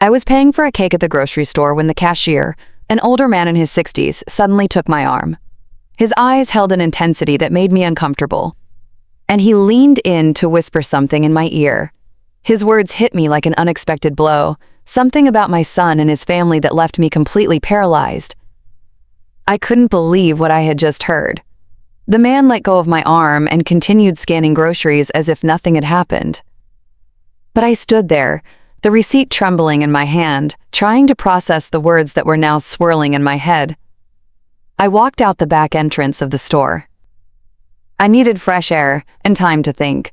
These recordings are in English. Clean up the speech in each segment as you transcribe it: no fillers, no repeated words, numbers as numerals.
I was paying for a cake at the grocery store when the cashier, an older man in his 60s, suddenly took my arm. His eyes held an intensity that made me uncomfortable, and he leaned in to whisper something in my ear. His words hit me like an unexpected blow, something about my son and his family that left me completely paralyzed. I couldn't believe what I had just heard. The man let go of my arm and continued scanning groceries as if nothing had happened. But I stood there, the receipt trembling in my hand, trying to process the words that were now swirling in my head. I walked out the back entrance of the store. I needed fresh air and time to think.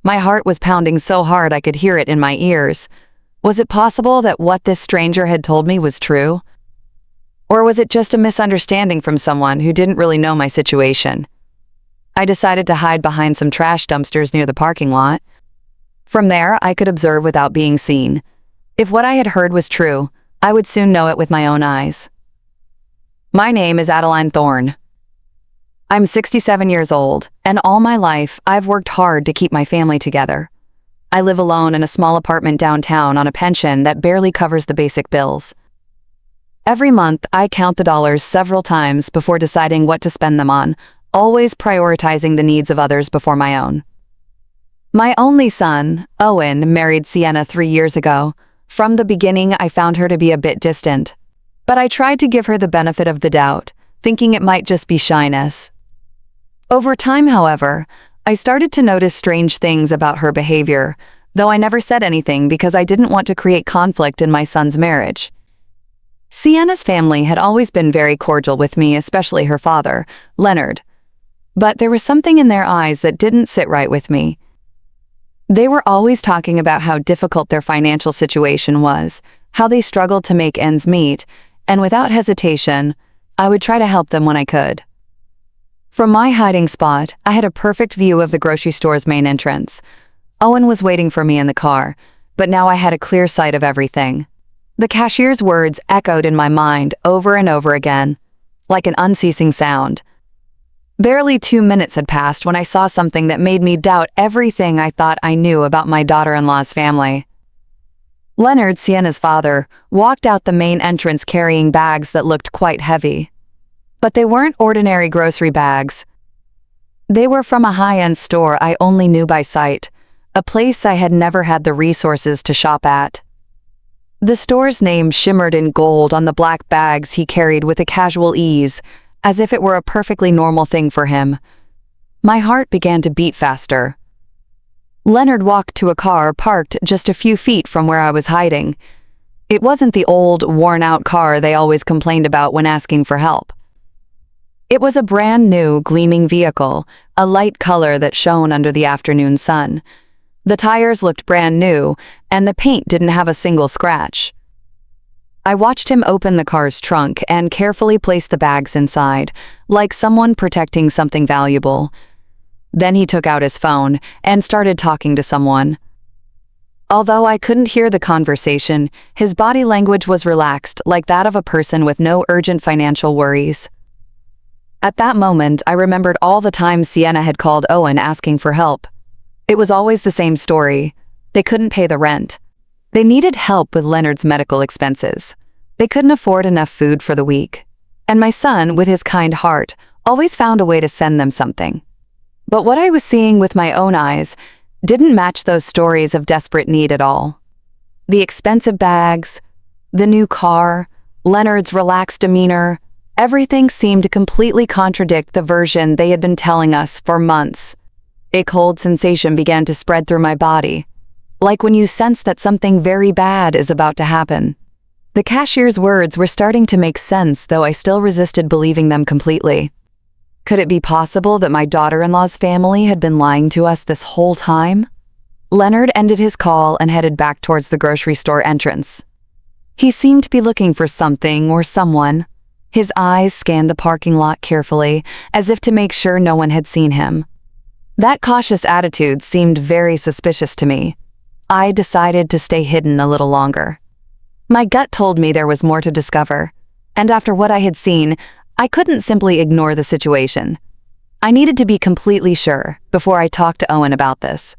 My heart was pounding so hard I could hear it in my ears. Was it possible that what this stranger had told me was true? Or was it just a misunderstanding from someone who didn't really know my situation? I decided to hide behind some trash dumpsters near the parking lot. From there, I could observe without being seen. If what I had heard was true, I would soon know it with my own eyes. My name is Adeline Thorne. I'm 67 years old, and all my life, I've worked hard to keep my family together. I live alone in a small apartment downtown on a pension that barely covers the basic bills. Every month, I count the dollars several times before deciding what to spend them on, always prioritizing the needs of others before my own. My only son, Owen, married Sienna 3 years ago. From the beginning, I found her to be a bit distant. But I tried to give her the benefit of the doubt, thinking it might just be shyness. Over time, however, I started to notice strange things about her behavior, though I never said anything because I didn't want to create conflict in my son's marriage. Sienna's family had always been very cordial with me, especially her father, Leonard. But there was something in their eyes that didn't sit right with me. They were always talking about how difficult their financial situation was, how they struggled to make ends meet, and without hesitation, I would try to help them when I could. From my hiding spot, I had a perfect view of the grocery store's main entrance. Owen was waiting for me in the car, but now I had a clear sight of everything. The cashier's words echoed in my mind over and over again, like an unceasing sound. Barely 2 minutes had passed when I saw something that made me doubt everything I thought I knew about my daughter-in-law's family. Leonard, Sienna's father, walked out the main entrance carrying bags that looked quite heavy. But they weren't ordinary grocery bags. They were from a high-end store I only knew by sight, a place I had never had the resources to shop at. The store's name shimmered in gold on the black bags he carried with a casual ease, as if it were a perfectly normal thing for him. My heart began to beat faster. Leonard walked to a car parked just a few feet from where I was hiding. It wasn't the old, worn-out car they always complained about when asking for help. It was a brand new, gleaming vehicle, a light color that shone under the afternoon sun. The tires looked brand new, and the paint didn't have a single scratch. I watched him open the car's trunk and carefully place the bags inside, like someone protecting something valuable. Then he took out his phone and started talking to someone. Although I couldn't hear the conversation, his body language was relaxed, like that of a person with no urgent financial worries. At that moment, I remembered all the times Sienna had called Owen asking for help. It was always the same story. They couldn't pay the rent. They needed help with Leonard's medical expenses. They couldn't afford enough food for the week. And my son, with his kind heart, always found a way to send them something. But what I was seeing with my own eyes didn't match those stories of desperate need at all. The expensive bags, the new car, Leonard's relaxed demeanor, everything seemed to completely contradict the version they had been telling us for months. A cold sensation began to spread through my body, like when you sense that something very bad is about to happen. The cashier's words were starting to make sense, though I still resisted believing them completely. Could it be possible that my daughter-in-law's family had been lying to us this whole time? Leonard ended his call and headed back towards the grocery store entrance. He seemed to be looking for something or someone. His eyes scanned the parking lot carefully, as if to make sure no one had seen him. That cautious attitude seemed very suspicious to me. I decided to stay hidden a little longer. My gut told me there was more to discover, and after what I had seen, I couldn't simply ignore the situation. I needed to be completely sure before I talked to Owen about this.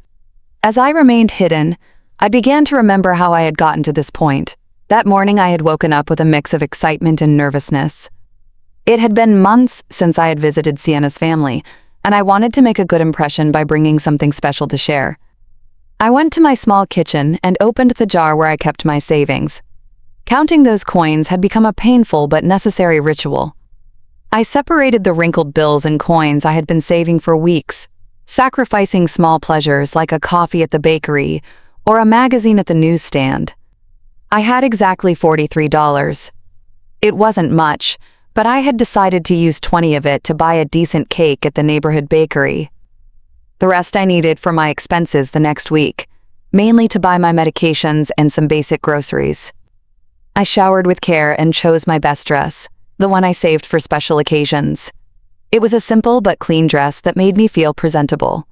As I remained hidden, I began to remember how I had gotten to this point. That morning I had woken up with a mix of excitement and nervousness. It had been months since I had visited Sienna's family, and I wanted to make a good impression by bringing something special to share. I went to my small kitchen and opened the jar where I kept my savings. Counting those coins had become a painful but necessary ritual. I separated the wrinkled bills and coins I had been saving for weeks, sacrificing small pleasures like a coffee at the bakery or a magazine at the newsstand. I had exactly $43. It wasn't much, but I had decided to use 20 of it to buy a decent cake at the neighborhood bakery. The rest I needed for my expenses the next week, mainly to buy my medications and some basic groceries. I showered with care and chose my best dress, the one I saved for special occasions. It was a simple but clean dress that made me feel presentable.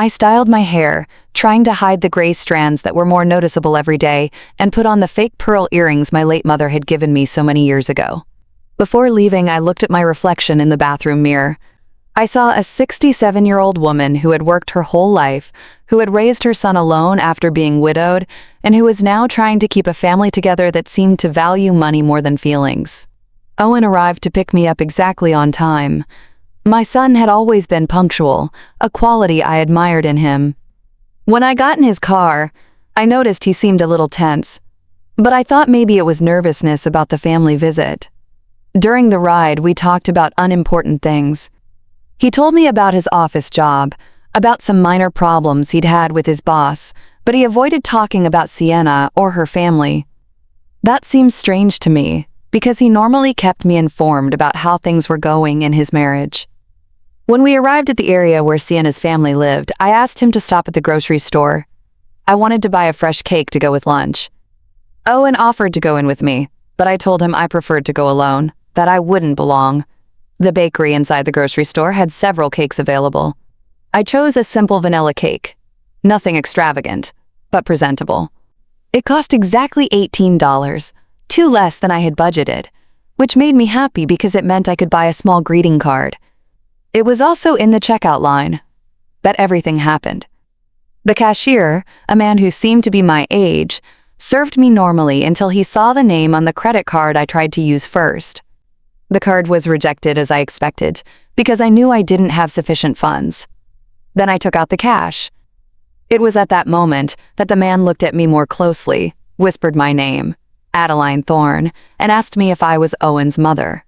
I styled my hair, trying to hide the gray strands that were more noticeable every day, and put on the fake pearl earrings my late mother had given me so many years ago. Before leaving, I looked at my reflection in the bathroom mirror. I saw a 67-year-old woman who had worked her whole life, who had raised her son alone after being widowed, and who was now trying to keep a family together that seemed to value money more than feelings. Owen arrived to pick me up exactly on time. My son had always been punctual, a quality I admired in him. When I got in his car, I noticed he seemed a little tense, but I thought maybe it was nervousness about the family visit. During the ride, we talked about unimportant things. He told me about his office job, about some minor problems he'd had with his boss, but he avoided talking about Sienna or her family. That seemed strange to me, because he normally kept me informed about how things were going in his marriage. When we arrived at the area where Sienna's family lived, I asked him to stop at the grocery store. I wanted to buy a fresh cake to go with lunch. Owen offered to go in with me, but I told him I preferred to go alone, that I wouldn't belong. The bakery inside the grocery store had several cakes available. I chose a simple vanilla cake. Nothing extravagant, but presentable. It cost exactly $18, $2 less than I had budgeted, which made me happy because it meant I could buy a small greeting card. It was also in the checkout line that everything happened. The cashier, a man who seemed to be my age, served me normally until he saw the name on the credit card I tried to use first. The card was rejected as I expected, because I knew I didn't have sufficient funds. Then I took out the cash. It was at that moment that the man looked at me more closely, whispered my name, Adeline Thorne, and asked me if I was Owen's mother.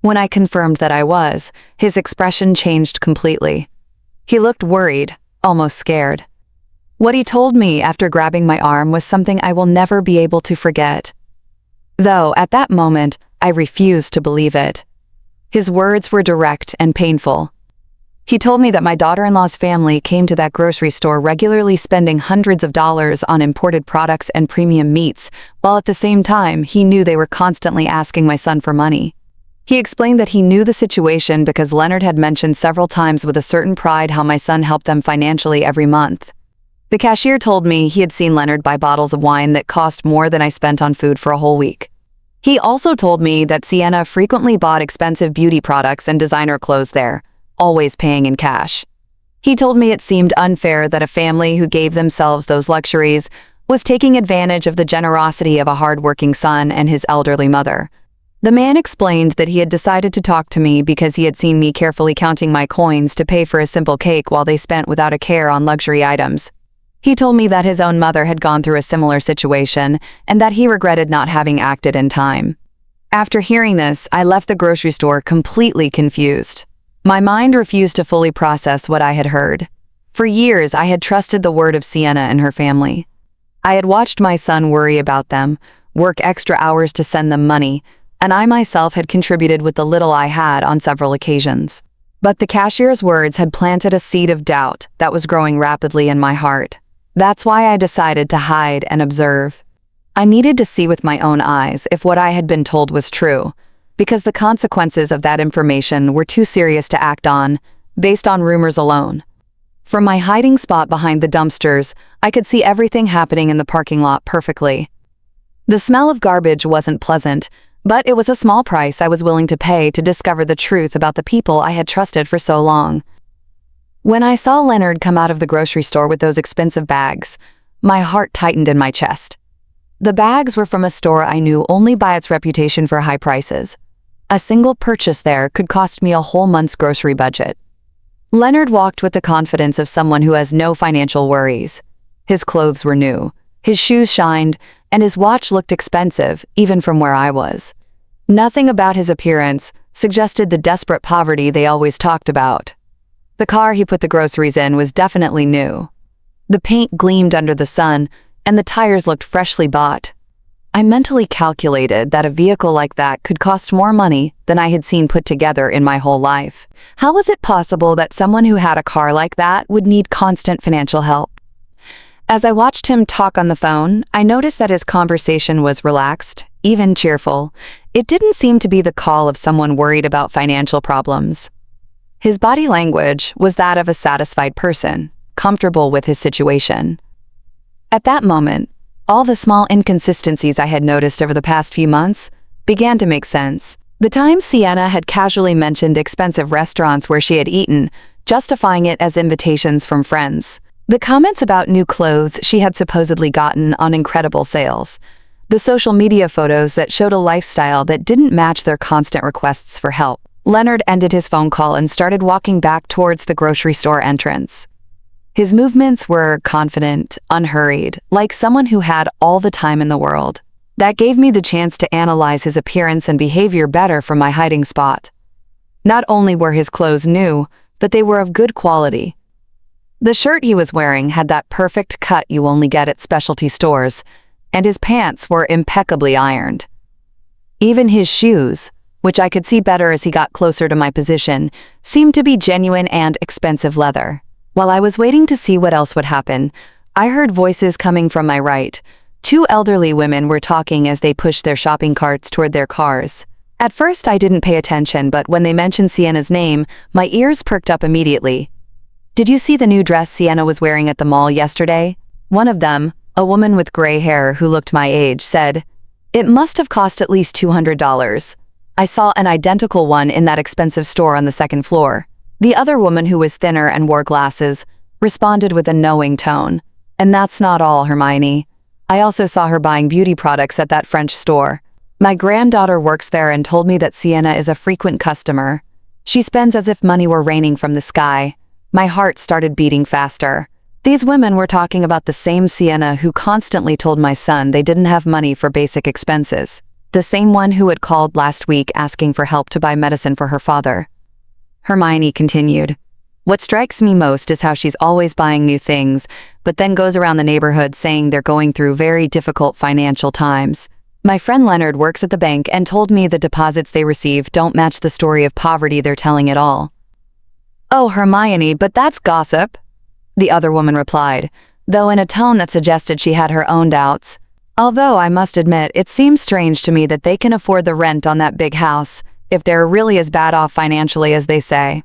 When I confirmed that I was, his expression changed completely. He looked worried, almost scared. What he told me after grabbing my arm was something I will never be able to forget. Though, at that moment, I refused to believe it. His words were direct and painful. He told me that my daughter-in-law's family came to that grocery store regularly spending hundreds of dollars on imported products and premium meats, while at the same time he knew they were constantly asking my son for money. He explained that he knew the situation because Leonard had mentioned several times with a certain pride how my son helped them financially every month. The cashier told me he had seen Leonard buy bottles of wine that cost more than I spent on food for a whole week. He also told me that Sienna frequently bought expensive beauty products and designer clothes there, always paying in cash. He told me it seemed unfair that a family who gave themselves those luxuries was taking advantage of the generosity of a hard-working son and his elderly mother. The man explained that he had decided to talk to me because he had seen me carefully counting my coins to pay for a simple cake while they spent without a care on luxury items. He told me that his own mother had gone through a similar situation and that he regretted not having acted in time. After hearing this, I left the grocery store completely confused. My mind refused to fully process what I had heard. For years, I had trusted the word of Sienna and her family. I had watched my son worry about them, work extra hours to send them money, and I myself had contributed with the little I had on several occasions. But the cashier's words had planted a seed of doubt that was growing rapidly in my heart. That's why I decided to hide and observe. I needed to see with my own eyes if what I had been told was true, because the consequences of that information were too serious to act on, based on rumors alone. From my hiding spot behind the dumpsters, I could see everything happening in the parking lot perfectly. The smell of garbage wasn't pleasant, but it was a small price I was willing to pay to discover the truth about the people I had trusted for so long. When I saw Leonard come out of the grocery store with those expensive bags, My heart tightened in my chest. The bags were from a store I knew only by its reputation for high prices. A single purchase there could cost me a whole month's grocery budget. Leonard walked with the confidence of someone who has no financial worries. His clothes were new, his shoes shined, and his watch looked expensive, even from where I was. Nothing about his appearance suggested the desperate poverty they always talked about. The car he put the groceries in was definitely new. The paint gleamed under the sun, and the tires looked freshly bought. I mentally calculated that a vehicle like that could cost more money than I had seen put together in my whole life. How was it possible that someone who had a car like that would need constant financial help? As I watched him talk on the phone, I noticed that his conversation was relaxed, even cheerful. It didn't seem to be the call of someone worried about financial problems. His body language was that of a satisfied person, comfortable with his situation. At that moment, all the small inconsistencies I had noticed over the past few months began to make sense. The times Sienna had casually mentioned expensive restaurants where she had eaten, justifying it as invitations from friends. The comments about new clothes she had supposedly gotten on incredible sales. The social media photos that showed a lifestyle that didn't match their constant requests for help. Leonard ended his phone call and started walking back towards the grocery store entrance. His movements were confident, unhurried, like someone who had all the time in the world. That gave me the chance to analyze his appearance and behavior better from my hiding spot. Not only were his clothes new, but they were of good quality. The shirt he was wearing had that perfect cut you only get at specialty stores, and his pants were impeccably ironed. Even his shoes, which I could see better as he got closer to my position, seemed to be genuine and expensive leather. While I was waiting to see what else would happen, I heard voices coming from my right. Two elderly women were talking as they pushed their shopping carts toward their cars. At first I didn't pay attention, but when they mentioned Sienna's name, my ears perked up immediately. "Did you see the new dress Sienna was wearing at the mall yesterday?" One of them, a woman with gray hair who looked my age, said, "It must have cost at least $200. I saw an identical one in that expensive store on the second floor." The other woman, who was thinner and wore glasses, responded with a knowing tone. "And that's not all, Hermione. I also saw her buying beauty products at that French store. My granddaughter works there and told me that Sienna is a frequent customer. She spends as if money were raining from the sky." My heart started beating faster. These women were talking about the same Sienna who constantly told my son they didn't have money for basic expenses. The same one who had called last week asking for help to buy medicine for her father. Hermione continued, "What strikes me most is how she's always buying new things, but then goes around the neighborhood saying they're going through very difficult financial times. My friend Leonard works at the bank and told me the deposits they receive don't match the story of poverty they're telling at all." "Oh, Hermione, but that's gossip," the other woman replied, though in a tone that suggested she had her own doubts. "Although I must admit, it seems strange to me that they can afford the rent on that big house, if they're really as bad off financially as they say."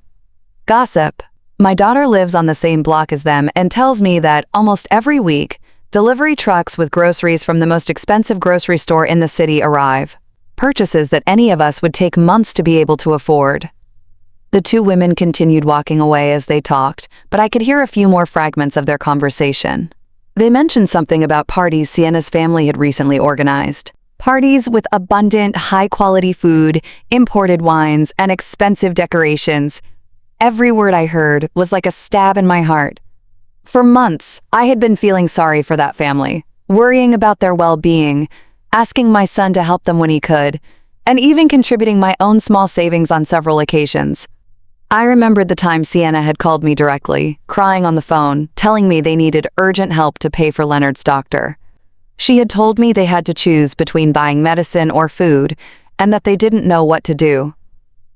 "Gossip. My daughter lives on the same block as them and tells me that almost every week, delivery trucks with groceries from the most expensive grocery store in the city arrive. Purchases that any of us would take months to be able to afford." The two women continued walking away as they talked, but I could hear a few more fragments of their conversation. They mentioned something about parties Sienna's family had recently organized. Parties with abundant, high-quality food, imported wines, and expensive decorations. Every word I heard was like a stab in my heart. For months, I had been feeling sorry for that family, worrying about their well-being, asking my son to help them when he could, and even contributing my own small savings on several occasions. I remembered the time Sienna had called me directly, crying on the phone, telling me they needed urgent help to pay for Leonard's doctor. She had told me they had to choose between buying medicine or food, and that they didn't know what to do.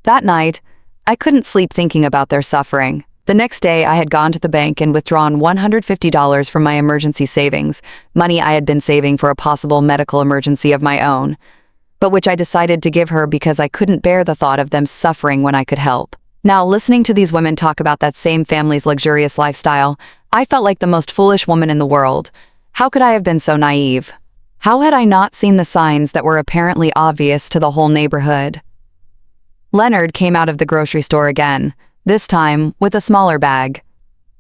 That night, I couldn't sleep thinking about their suffering. The next day, I had gone to the bank and withdrawn $150 from my emergency savings, money I had been saving for a possible medical emergency of my own, but which I decided to give her because I couldn't bear the thought of them suffering when I could help. Now, listening to these women talk about that same family's luxurious lifestyle, I felt like the most foolish woman in the world. How could I have been so naive? How had I not seen the signs that were apparently obvious to the whole neighborhood? Leonard came out of the grocery store again, this time with a smaller bag.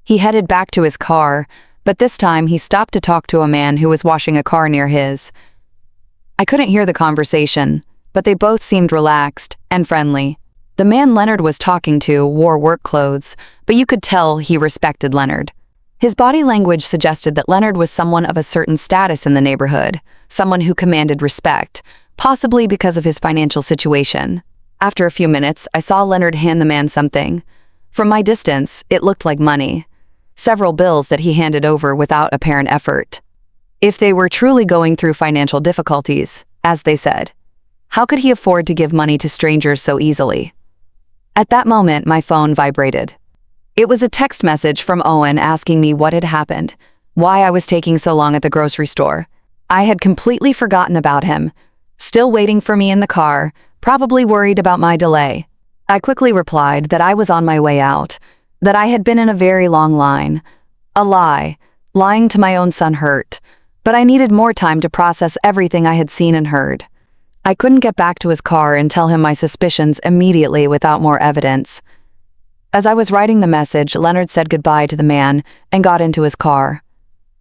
He headed back to his car, but this time he stopped to talk to a man who was washing a car near his. I couldn't hear the conversation, but they both seemed relaxed and friendly. The man Leonard was talking to wore work clothes, but you could tell he respected Leonard. His body language suggested that Leonard was someone of a certain status in the neighborhood, someone who commanded respect, possibly because of his financial situation. After a few minutes, I saw Leonard hand the man something. From my distance, it looked like money. Several bills that he handed over without apparent effort. If they were truly going through financial difficulties, as they said, how could he afford to give money to strangers so easily? At that moment, my phone vibrated. It was a text message from Owen asking me what had happened, why I was taking so long at the grocery store. I had completely forgotten about him, still waiting for me in the car, probably worried about my delay. I quickly replied that I was on my way out, that I had been in a very long line. A lie. Lying to my own son hurt, but I needed more time to process everything I had seen and heard. I couldn't get back to his car and tell him my suspicions immediately without more evidence. As I was writing the message, Leonard said goodbye to the man and got into his car.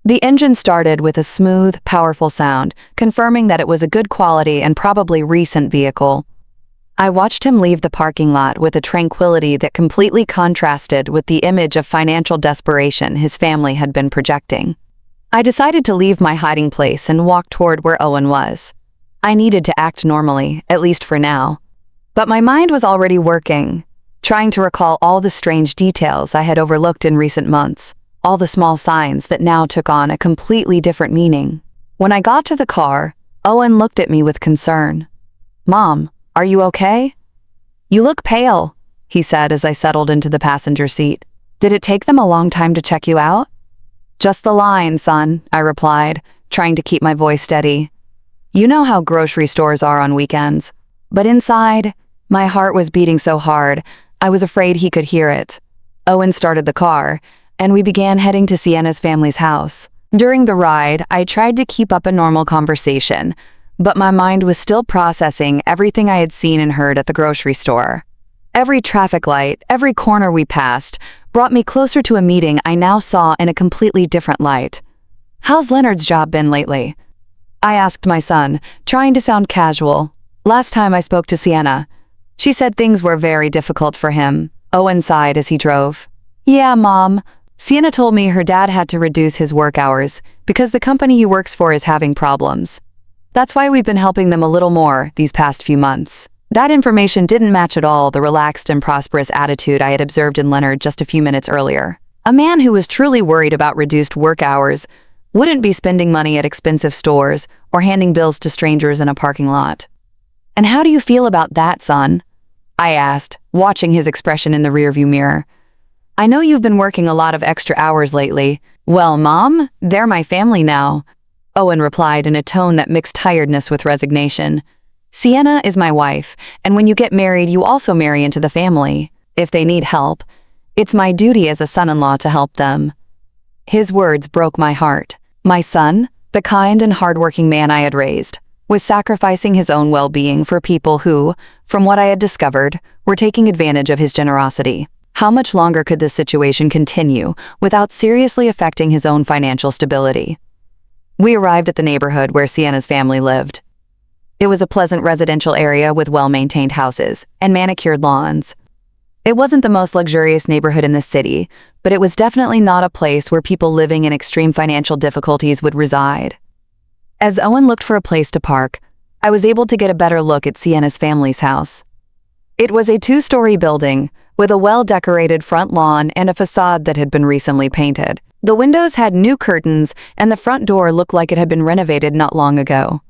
The engine started with a smooth, powerful sound, confirming that it was a good quality and probably recent vehicle. I watched him leave the parking lot with a tranquility that completely contrasted with the image of financial desperation his family had been projecting. I decided to leave my hiding place and walk toward where Owen was. I needed to act normally, at least for now. But my mind was already working, trying to recall all the strange details I had overlooked in recent months, all the small signs that now took on a completely different meaning. When I got to the car, Owen looked at me with concern. "Mom, are you okay?" "You look pale," he said as I settled into the passenger seat. "Did it take them a long time to check you out?" "Just the line, son," I replied, trying to keep my voice steady. You know how grocery stores are on weekends. But inside, my heart was beating so hard, I was afraid he could hear it. Owen started the car, and we began heading to Sienna's family's house. During the ride, I tried to keep up a normal conversation, but my mind was still processing everything I had seen and heard at the grocery store. Every traffic light, every corner we passed, brought me closer to a meeting I now saw in a completely different light. "How's Leonard's job been lately?" I asked my son, trying to sound casual. Last time I spoke to Sienna, she said things were very difficult for him. Owen sighed as he drove. "Yeah, Mom. Sienna told me her dad had to reduce his work hours because the company he works for is having problems. That's why we've been helping them a little more these past few months." That information didn't match at all the relaxed and prosperous attitude I had observed in Leonard just a few minutes earlier. A man who was truly worried about reduced work hours wouldn't be spending money at expensive stores or handing bills to strangers in a parking lot. "And how do you feel about that, son?" I asked, watching his expression in the rearview mirror. "I know you've been working a lot of extra hours lately." "Well, Mom, they're my family now," Owen replied in a tone that mixed tiredness with resignation. "Sienna is my wife, and when you get married, you also marry into the family. If they need help, it's my duty as a son-in-law to help them." His words broke my heart. My son, the kind and hardworking man I had raised, was sacrificing his own well-being for people who, from what I had discovered, were taking advantage of his generosity. How much longer could this situation continue without seriously affecting his own financial stability? We arrived at the neighborhood where Sienna's family lived. It was a pleasant residential area with well-maintained houses and manicured lawns. It wasn't the most luxurious neighborhood in the city, but it was definitely not a place where people living in extreme financial difficulties would reside. As Owen looked for a place to park, I was able to get a better look at Sienna's family's house. It was a 2-story building with a well-decorated front lawn and a facade that had been recently painted. The windows had new curtains, and the front door looked like it had been renovated not long ago.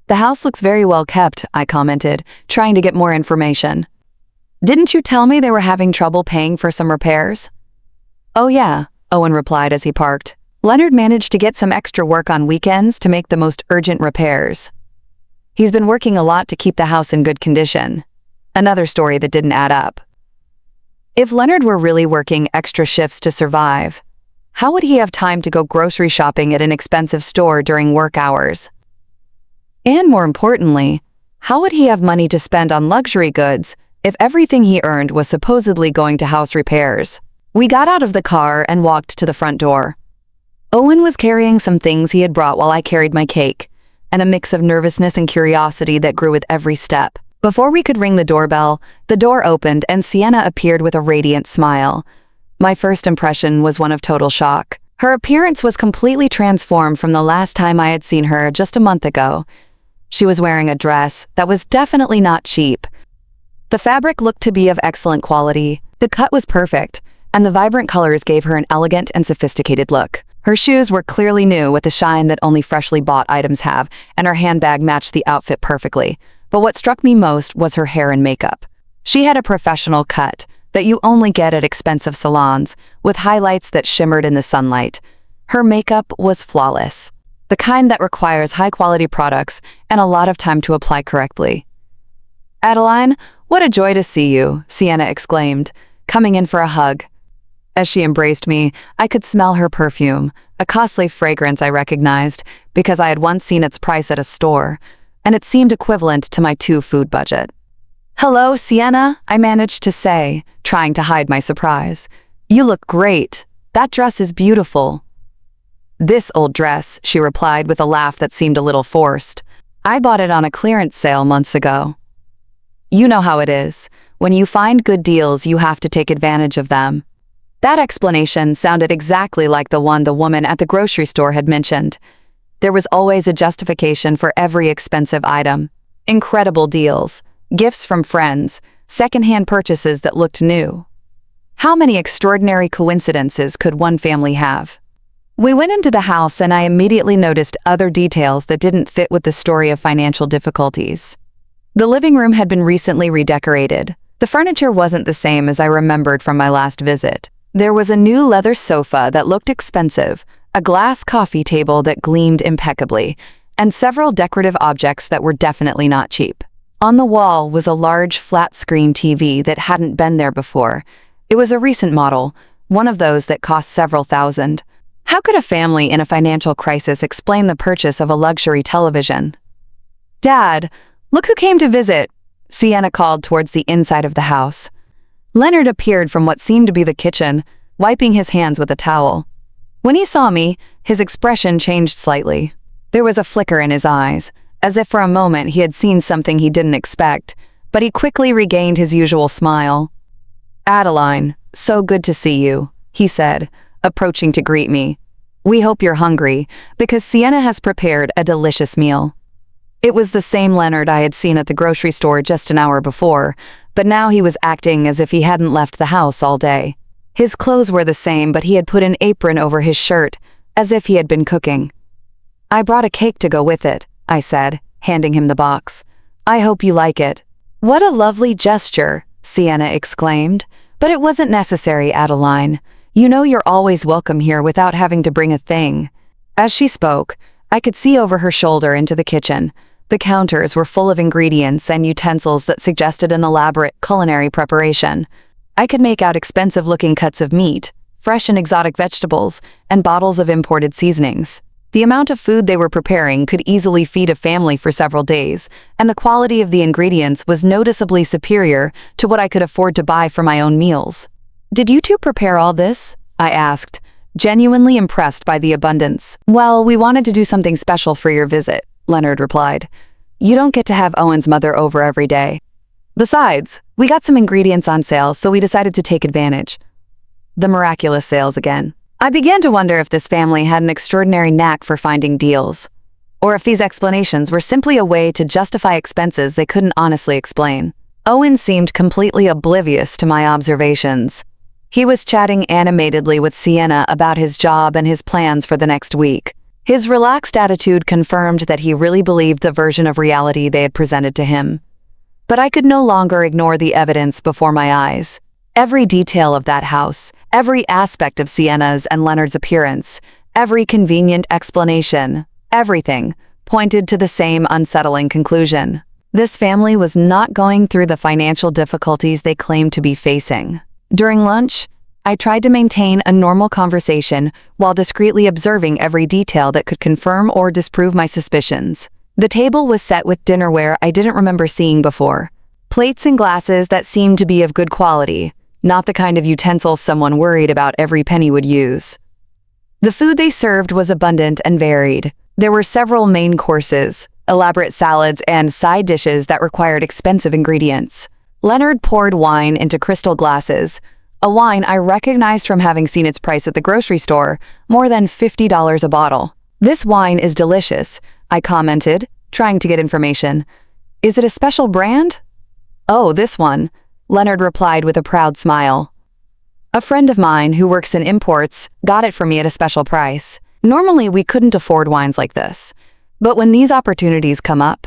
"The house looks very well kept," I commented, trying to get more information. "Didn't you tell me they were having trouble paying for some repairs?" "Oh yeah," Owen replied as he parked. "Leonard managed to get some extra work on weekends to make the most urgent repairs. He's been working a lot to keep the house in good condition." Another story that didn't add up. If Leonard were really working extra shifts to survive, how would he have time to go grocery shopping at an expensive store during work hours? And more importantly, how would he have money to spend on luxury goods if everything he earned was supposedly going to house repairs? We got out of the car and walked to the front door. Owen was carrying some things he had brought while I carried my cake, and a mix of nervousness and curiosity that grew with every step. Before we could ring the doorbell, the door opened and Sienna appeared with a radiant smile. My first impression was one of total shock. Her appearance was completely transformed from the last time I had seen her just a month ago. She was wearing a dress that was definitely not cheap. The fabric looked to be of excellent quality, the cut was perfect, and the vibrant colors gave her an elegant and sophisticated look. Her shoes were clearly new with the shine that only freshly bought items have, and her handbag matched the outfit perfectly. But what struck me most was her hair and makeup. She had a professional cut that you only get at expensive salons, with highlights that shimmered in the sunlight. Her makeup was flawless, the kind that requires high-quality products and a lot of time to apply correctly. "Adeline, what a joy to see you," Sienna exclaimed, coming in for a hug. As she embraced me, I could smell her perfume, a costly fragrance I recognized because I had once seen its price at a store, and it seemed equivalent to my two-food budget. "Hello, Sienna," I managed to say, trying to hide my surprise. "You look great. That dress is beautiful." "This old dress," she replied with a laugh that seemed a little forced. "I bought it on a clearance sale months ago." "You know how it is. When you find good deals, you have to take advantage of them." That explanation sounded exactly like the one the woman at the grocery store had mentioned. There was always a justification for every expensive item. Incredible deals, gifts from friends, secondhand purchases that looked new. How many extraordinary coincidences could one family have? We went into the house and I immediately noticed other details that didn't fit with the story of financial difficulties. The living room had been recently redecorated. The furniture wasn't the same as I remembered from my last visit. There was a new leather sofa that looked expensive, a glass coffee table that gleamed impeccably, and several decorative objects that were definitely not cheap. On the wall was a large flat-screen TV that hadn't been there before. It was a recent model, one of those that cost several thousand. How could a family in a financial crisis explain the purchase of a luxury television? "Dad, look who came to visit," Sienna called towards the inside of the house. Leonard appeared from what seemed to be the kitchen, wiping his hands with a towel. When he saw me, his expression changed slightly. There was a flicker in his eyes, as if for a moment he had seen something he didn't expect, but he quickly regained his usual smile. "Adeline, so good to see you," he said, approaching to greet me. "We hope you're hungry, because Sienna has prepared a delicious meal." It was the same Leonard I had seen at the grocery store just an hour before, but now he was acting as if he hadn't left the house all day. His clothes were the same, but he had put an apron over his shirt, as if he had been cooking. "I brought a cake to go with it," I said, handing him the box. "I hope you like it." "What a lovely gesture," Sienna exclaimed. "But it wasn't necessary, Adeline. You know you're always welcome here without having to bring a thing." As she spoke, I could see over her shoulder into the kitchen. The counters were full of ingredients and utensils that suggested an elaborate culinary preparation. I could make out expensive-looking cuts of meat, fresh and exotic vegetables, and bottles of imported seasonings. The amount of food they were preparing could easily feed a family for several days, and the quality of the ingredients was noticeably superior to what I could afford to buy for my own meals. "Did you two prepare all this?" I asked, genuinely impressed by the abundance. "Well, we wanted to do something special for your visit," Leonard replied. "You don't get to have Owen's mother over every day. Besides, we got some ingredients on sale, so we decided to take advantage." The miraculous sales again. I began to wonder if this family had an extraordinary knack for finding deals, or if these explanations were simply a way to justify expenses they couldn't honestly explain. Owen seemed completely oblivious to my observations. He was chatting animatedly with Sienna about his job and his plans for the next week. His relaxed attitude confirmed that he really believed the version of reality they had presented to him. But I could no longer ignore the evidence before my eyes. Every detail of that house, every aspect of Sienna's and Leonard's appearance, every convenient explanation, everything pointed to the same unsettling conclusion. This family was not going through the financial difficulties they claimed to be facing. During lunch, I tried to maintain a normal conversation while discreetly observing every detail that could confirm or disprove my suspicions. The table was set with dinnerware I didn't remember seeing before. Plates and glasses that seemed to be of good quality, not the kind of utensils someone worried about every penny would use. The food they served was abundant and varied. There were several main courses, elaborate salads, and side dishes that required expensive ingredients. Leonard poured wine into crystal glasses, a wine I recognized from having seen its price at the grocery store, more than $50 a bottle. "This wine is delicious," I commented, trying to get information. "Is it a special brand?" "Oh, this one," Leonard replied with a proud smile. "A friend of mine who works in imports got it for me at a special price. Normally, we couldn't afford wines like this. But when these opportunities come up,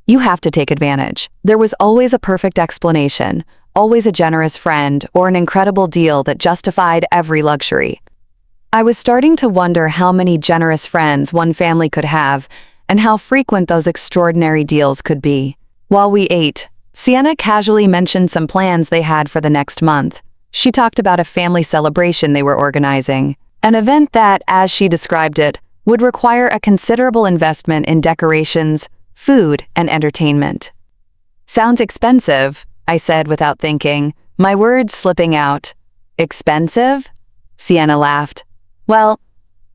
you have to take advantage." There was always a perfect explanation, always a generous friend, or an incredible deal that justified every luxury. I was starting to wonder how many generous friends one family could have and how frequent those extraordinary deals could be. While we ate, Sienna casually mentioned some plans they had for the next month. She talked about a family celebration they were organizing, an event that, as she described it, would require a considerable investment in decorations, food, and entertainment. "Sounds expensive," I said without thinking, my words slipping out. "Expensive?" Sienna laughed. "Well,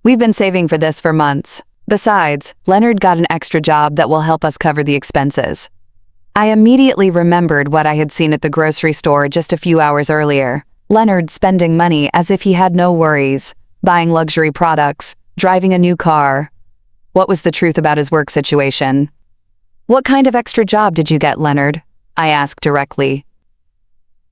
we've been saving for this for months. Besides, Leonard got an extra job that will help us cover the expenses." I immediately remembered what I had seen at the grocery store just a few hours earlier. Leonard spending money as if he had no worries, buying luxury products, driving a new car. What was the truth about his work situation? "What kind of extra job did you get, Leonard?" I asked directly.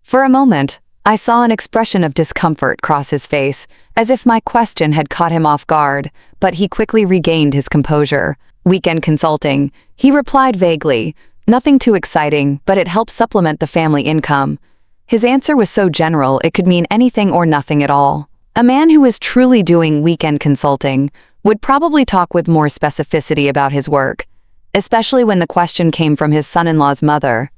For a moment, I saw an expression of discomfort cross his face, as if my question had caught him off guard, but he quickly regained his composure. "Weekend consulting," he replied vaguely. "Nothing too exciting, but it helps supplement the family income." His answer was so general it could mean anything or nothing at all. A man who was truly doing weekend consulting would probably talk with more specificity about his work, especially when the question came from his son-in-law's mother.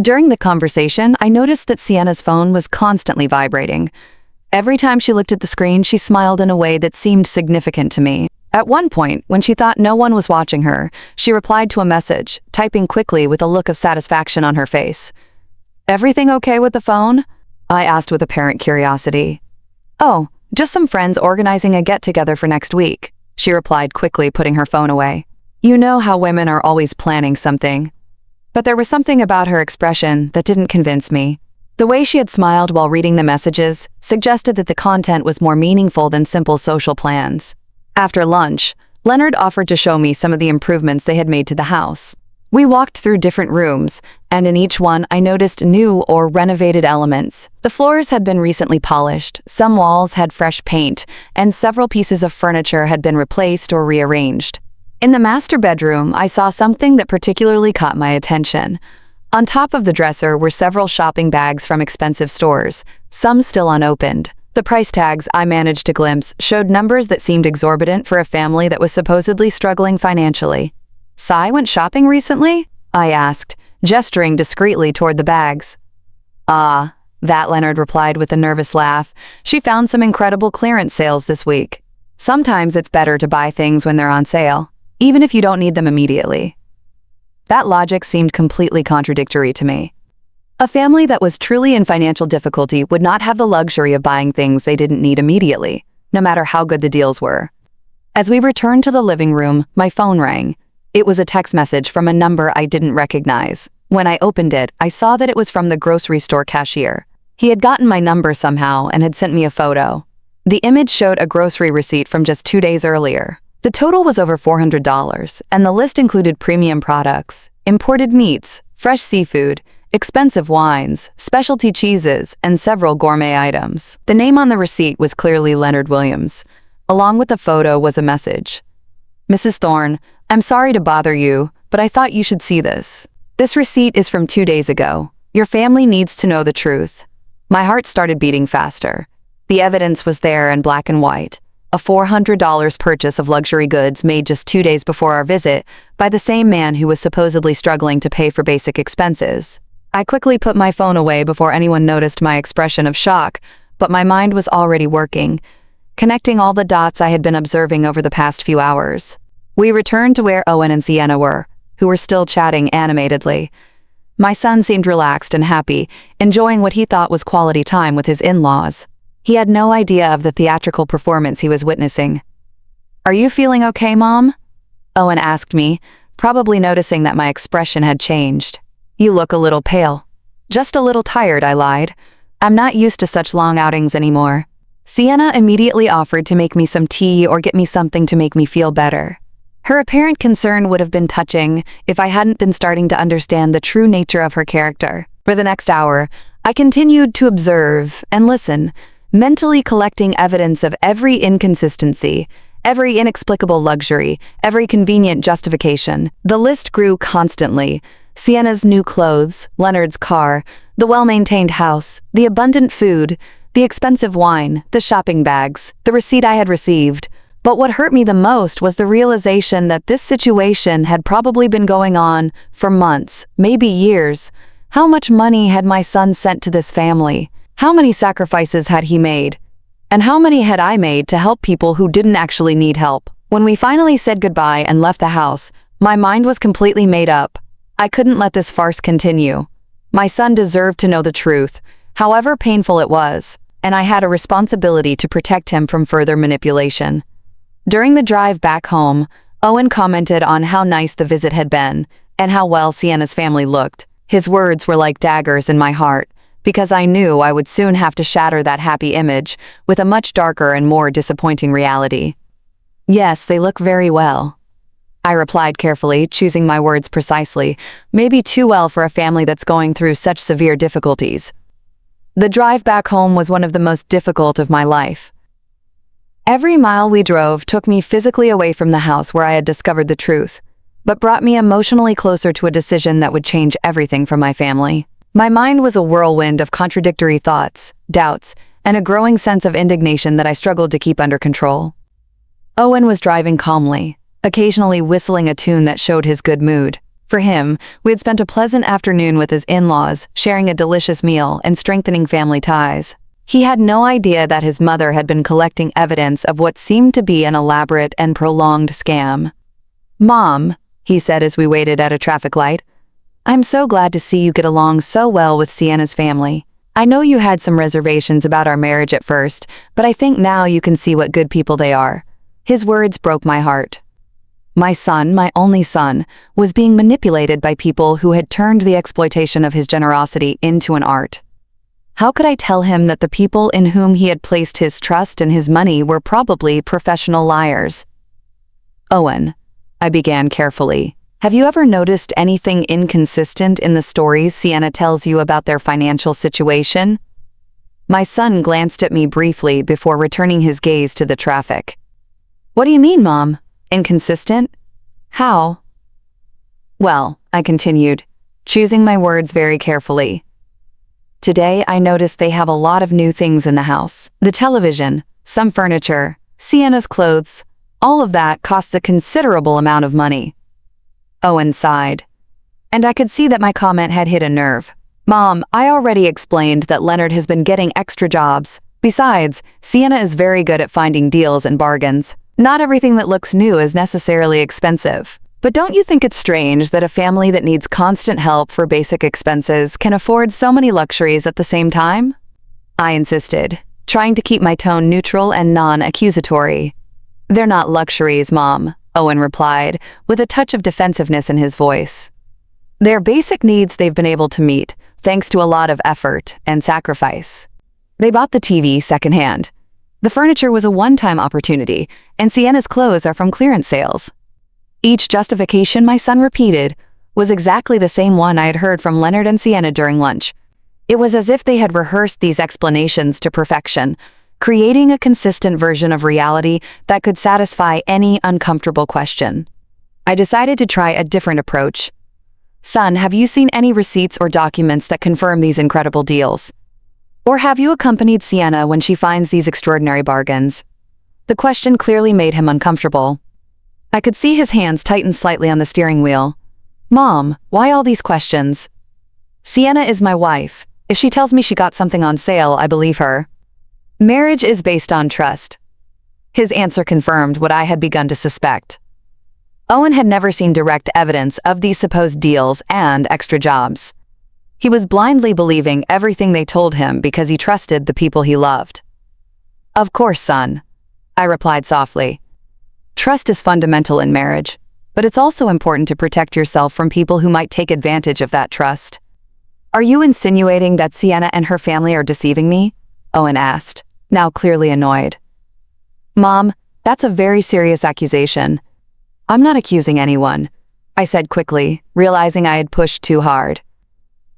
During the conversation, I noticed that Sienna's phone was constantly vibrating. Every time she looked at the screen, she smiled in a way that seemed significant to me. At one point, when she thought no one was watching her, she replied to a message, typing quickly with a look of satisfaction on her face. "Everything okay with the phone?" I asked with apparent curiosity. "Oh, just some friends organizing a get-together for next week," she replied quickly, putting her phone away. You know how women are always planning something. But there was something about her expression that didn't convince me. The way she had smiled while reading the messages suggested that the content was more meaningful than simple social plans. After lunch, Leonard offered to show me some of the improvements they had made to the house. We walked through different rooms, and in each one I noticed new or renovated elements. The floors had been recently polished, some walls had fresh paint, and several pieces of furniture had been replaced or rearranged. In the master bedroom, I saw something that particularly caught my attention. On top of the dresser were several shopping bags from expensive stores, some still unopened. The price tags I managed to glimpse showed numbers that seemed exorbitant for a family that was supposedly struggling financially. "Sai went shopping recently?" I asked, gesturing discreetly toward the bags. "Ah, that," Leonard replied with a nervous laugh. "She found some incredible clearance sales this week. Sometimes it's better to buy things when they're on sale, even if you don't need them immediately." That logic seemed completely contradictory to me. A family that was truly in financial difficulty would not have the luxury of buying things they didn't need immediately, no matter how good the deals were. As we returned to the living room, my phone rang. It was a text message from a number I didn't recognize. When I opened it, I saw that it was from the grocery store cashier. He had gotten my number somehow and had sent me a photo. The image showed a grocery receipt from just 2 days earlier. The total was over $400, and the list included premium products, imported meats, fresh seafood, expensive wines, specialty cheeses, and several gourmet items. The name on the receipt was clearly Leonard Williams. Along with the photo was a message. "Mrs. Thorne, I'm sorry to bother you, but I thought you should see this. This receipt is from 2 days ago. Your family needs to know the truth." My heart started beating faster. The evidence was there in black and white. A $400 purchase of luxury goods made just 2 days before our visit by the same man who was supposedly struggling to pay for basic expenses. I quickly put my phone away before anyone noticed my expression of shock, but my mind was already working, connecting all the dots I had been observing over the past few hours. We returned to where Owen and Sienna were, who were still chatting animatedly. My son seemed relaxed and happy, enjoying what he thought was quality time with his in-laws. He had no idea of the theatrical performance he was witnessing. "Are you feeling okay, Mom?" Owen asked me, probably noticing that my expression had changed. "You look a little pale." "Just a little tired," I lied. "I'm not used to such long outings anymore." Sienna immediately offered to make me some tea or get me something to make me feel better. Her apparent concern would have been touching if I hadn't been starting to understand the true nature of her character. For the next hour, I continued to observe and listen, mentally collecting evidence of every inconsistency, every inexplicable luxury, every convenient justification. The list grew constantly. Sienna's new clothes, Leonard's car, the well-maintained house, the abundant food, the expensive wine, the shopping bags, the receipt I had received. But what hurt me the most was the realization that this situation had probably been going on for months, maybe years. How much money had my son sent to this family? How many sacrifices had he made? And how many had I made to help people who didn't actually need help? When we finally said goodbye and left the house, my mind was completely made up. I couldn't let this farce continue. My son deserved to know the truth, however painful it was, and I had a responsibility to protect him from further manipulation. During the drive back home, Owen commented on how nice the visit had been and how well Sienna's family looked. His words were like daggers in my heart, because I knew I would soon have to shatter that happy image with a much darker and more disappointing reality. "Yes, they look very well," I replied carefully, choosing my words precisely, maybe too well for a family that's going through such severe difficulties. The drive back home was one of the most difficult of my life. Every mile we drove took me physically away from the house where I had discovered the truth, but brought me emotionally closer to a decision that would change everything for my family. My mind was a whirlwind of contradictory thoughts, doubts, and a growing sense of indignation that I struggled to keep under control. Owen was driving calmly, occasionally whistling a tune that showed his good mood. For him, we had spent a pleasant afternoon with his in-laws, sharing a delicious meal and strengthening family ties. He had no idea that his mother had been collecting evidence of what seemed to be an elaborate and prolonged scam. "Mom," he said as we waited at a traffic light, "I'm so glad to see you get along so well with Sienna's family. I know you had some reservations about our marriage at first, but I think now you can see what good people they are." His words broke my heart. My son, my only son, was being manipulated by people who had turned the exploitation of his generosity into an art. How could I tell him that the people in whom he had placed his trust and his money were probably professional liars? "Owen," I began carefully, "have you ever noticed anything inconsistent in the stories Sienna tells you about their financial situation?" My son glanced at me briefly before returning his gaze to the traffic. "What do you mean, Mom? Inconsistent? How?" "Well," I continued, choosing my words very carefully, "today I noticed they have a lot of new things in the house. The television, some furniture, Sienna's clothes, all of that costs a considerable amount of money." Owen sighed, and I could see that my comment had hit a nerve. "Mom, I already explained that Leonard has been getting extra jobs. Besides, Sienna is very good at finding deals and bargains. Not everything that looks new is necessarily expensive. But don't you think it's strange that a family that needs constant help for basic expenses can afford so many luxuries at the same time?" I insisted, trying to keep my tone neutral and non-accusatory. "They're not luxuries, Mom," Owen replied, with a touch of defensiveness in his voice. "They're basic needs they've been able to meet, thanks to a lot of effort and sacrifice. They bought the TV secondhand. The furniture was a one-time opportunity, and Sienna's clothes are from clearance sales." Each justification my son repeated was exactly the same one I had heard from Leonard and Sienna during lunch. It was as if they had rehearsed these explanations to perfection, creating a consistent version of reality that could satisfy any uncomfortable question. I decided to try a different approach. "Son, have you seen any receipts or documents that confirm these incredible deals? Or have you accompanied Sienna when she finds these extraordinary bargains?" The question clearly made him uncomfortable. I could see his hands tighten slightly on the steering wheel. "Mom, why all these questions? Sienna is my wife. If she tells me she got something on sale, I believe her. Marriage is based on trust." His answer confirmed what I had begun to suspect. Owen had never seen direct evidence of these supposed deals and extra jobs. He was blindly believing everything they told him because he trusted the people he loved. "Of course, son," I replied softly. Trust is fundamental in marriage, but it's also important to protect yourself from people who might take advantage of that trust. Are you insinuating that Sienna and her family are deceiving me? Owen asked, now clearly annoyed. Mom, that's a very serious accusation. I'm not accusing anyone, I said quickly, realizing I had pushed too hard.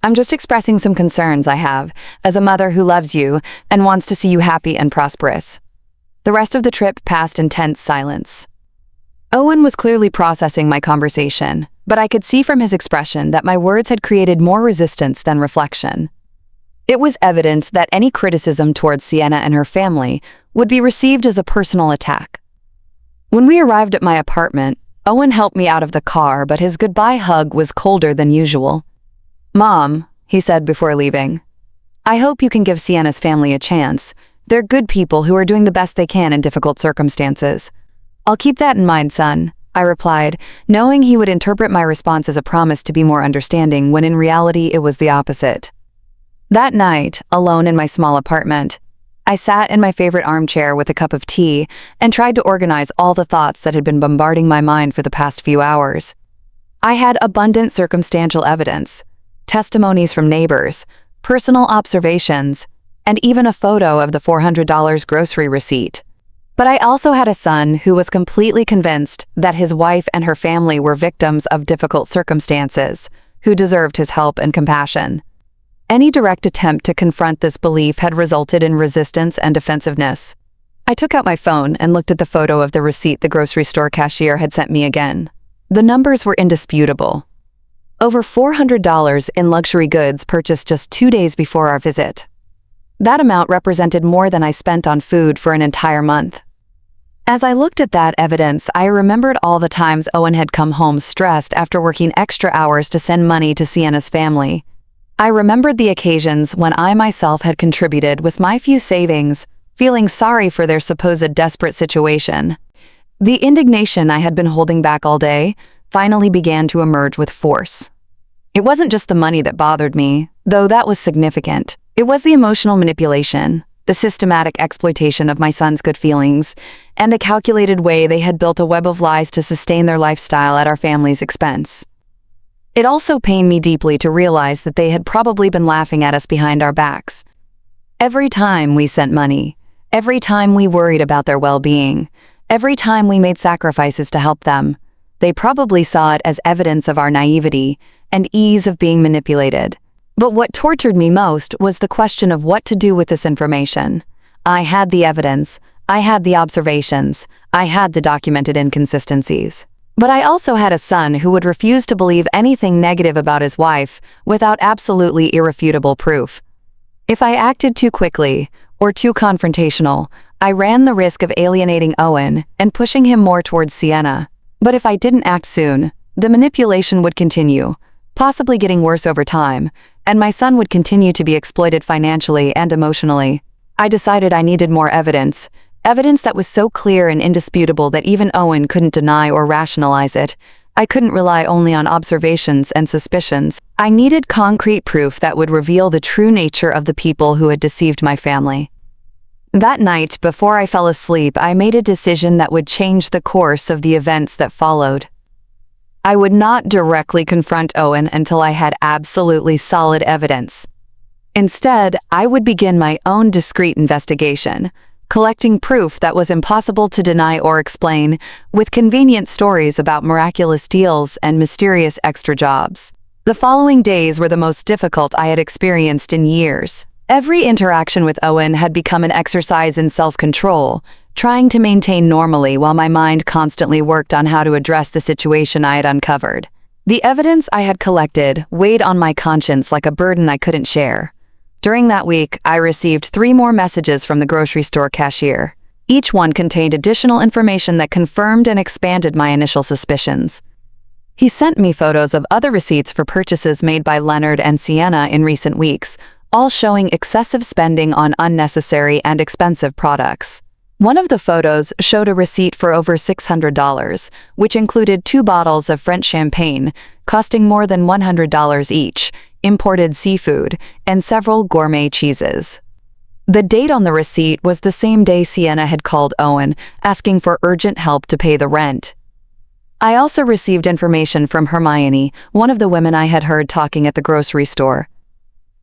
I'm just expressing some concerns I have as a mother who loves you and wants to see you happy and prosperous. The rest of the trip passed in tense silence. Owen was clearly processing my conversation, but I could see from his expression that my words had created more resistance than reflection. It was evident that any criticism towards Sienna and her family would be received as a personal attack. When we arrived at my apartment, Owen helped me out of the car, but his goodbye hug was colder than usual. Mom, he said before leaving, I hope you can give Sienna's family a chance. They're good people who are doing the best they can in difficult circumstances. I'll keep that in mind, son, I replied, knowing he would interpret my response as a promise to be more understanding when in reality it was the opposite. That night, alone in my small apartment, I sat in my favorite armchair with a cup of tea and tried to organize all the thoughts that had been bombarding my mind for the past few hours. I had abundant circumstantial evidence, testimonies from neighbors, personal observations, and even a photo of the $400 grocery receipt. But I also had a son who was completely convinced that his wife and her family were victims of difficult circumstances, who deserved his help and compassion. Any direct attempt to confront this belief had resulted in resistance and defensiveness. I took out my phone and looked at the photo of the receipt the grocery store cashier had sent me again. The numbers were indisputable. Over $400 in luxury goods purchased just 2 days before our visit. That amount represented more than I spent on food for an entire month. As I looked at that evidence, I remembered all the times Owen had come home stressed after working extra hours to send money to Sienna's family. I remembered the occasions when I myself had contributed with my few savings, feeling sorry for their supposed desperate situation. The indignation I had been holding back all day finally began to emerge with force. It wasn't just the money that bothered me, though that was significant. It was the emotional manipulation, the systematic exploitation of my son's good feelings, and the calculated way they had built a web of lies to sustain their lifestyle at our family's expense. It also pained me deeply to realize that they had probably been laughing at us behind our backs. Every time we sent money, every time we worried about their well-being, every time we made sacrifices to help them, they probably saw it as evidence of our naivety and ease of being manipulated. But what tortured me most was the question of what to do with this information. I had the evidence, I had the observations, I had the documented inconsistencies. But I also had a son who would refuse to believe anything negative about his wife without absolutely irrefutable proof. If I acted too quickly or too confrontational, I ran the risk of alienating Owen and pushing him more towards Sienna. But if I didn't act soon, the manipulation would continue, possibly getting worse over time, and my son would continue to be exploited financially and emotionally. I decided I needed more evidence that was so clear and indisputable that even Owen couldn't deny or rationalize it. I couldn't rely only on observations and suspicions. I needed concrete proof that would reveal the true nature of the people who had deceived my family. That night, before I fell asleep, I made a decision that would change the course of the events that followed. I would not directly confront Owen until I had absolutely solid evidence. Instead, I would begin my own discreet investigation, collecting proof that was impossible to deny or explain, with convenient stories about miraculous deals and mysterious extra jobs. The following days were the most difficult I had experienced in years. Every interaction with Owen had become an exercise in self-control, trying to maintain normally while my mind constantly worked on how to address the situation I had uncovered. The evidence I had collected weighed on my conscience like a burden I couldn't share. During that week, I received 3 more messages from the grocery store cashier. Each one contained additional information that confirmed and expanded my initial suspicions. He sent me photos of other receipts for purchases made by Leonard and Sienna in recent weeks, all showing excessive spending on unnecessary and expensive products. One of the photos showed a receipt for over $600, which included 2 bottles of French champagne, costing more than $100 each, imported seafood, and several gourmet cheeses. The date on the receipt was the same day Sienna had called Owen, asking for urgent help to pay the rent. I also received information from Hermione, one of the women I had heard talking at the grocery store.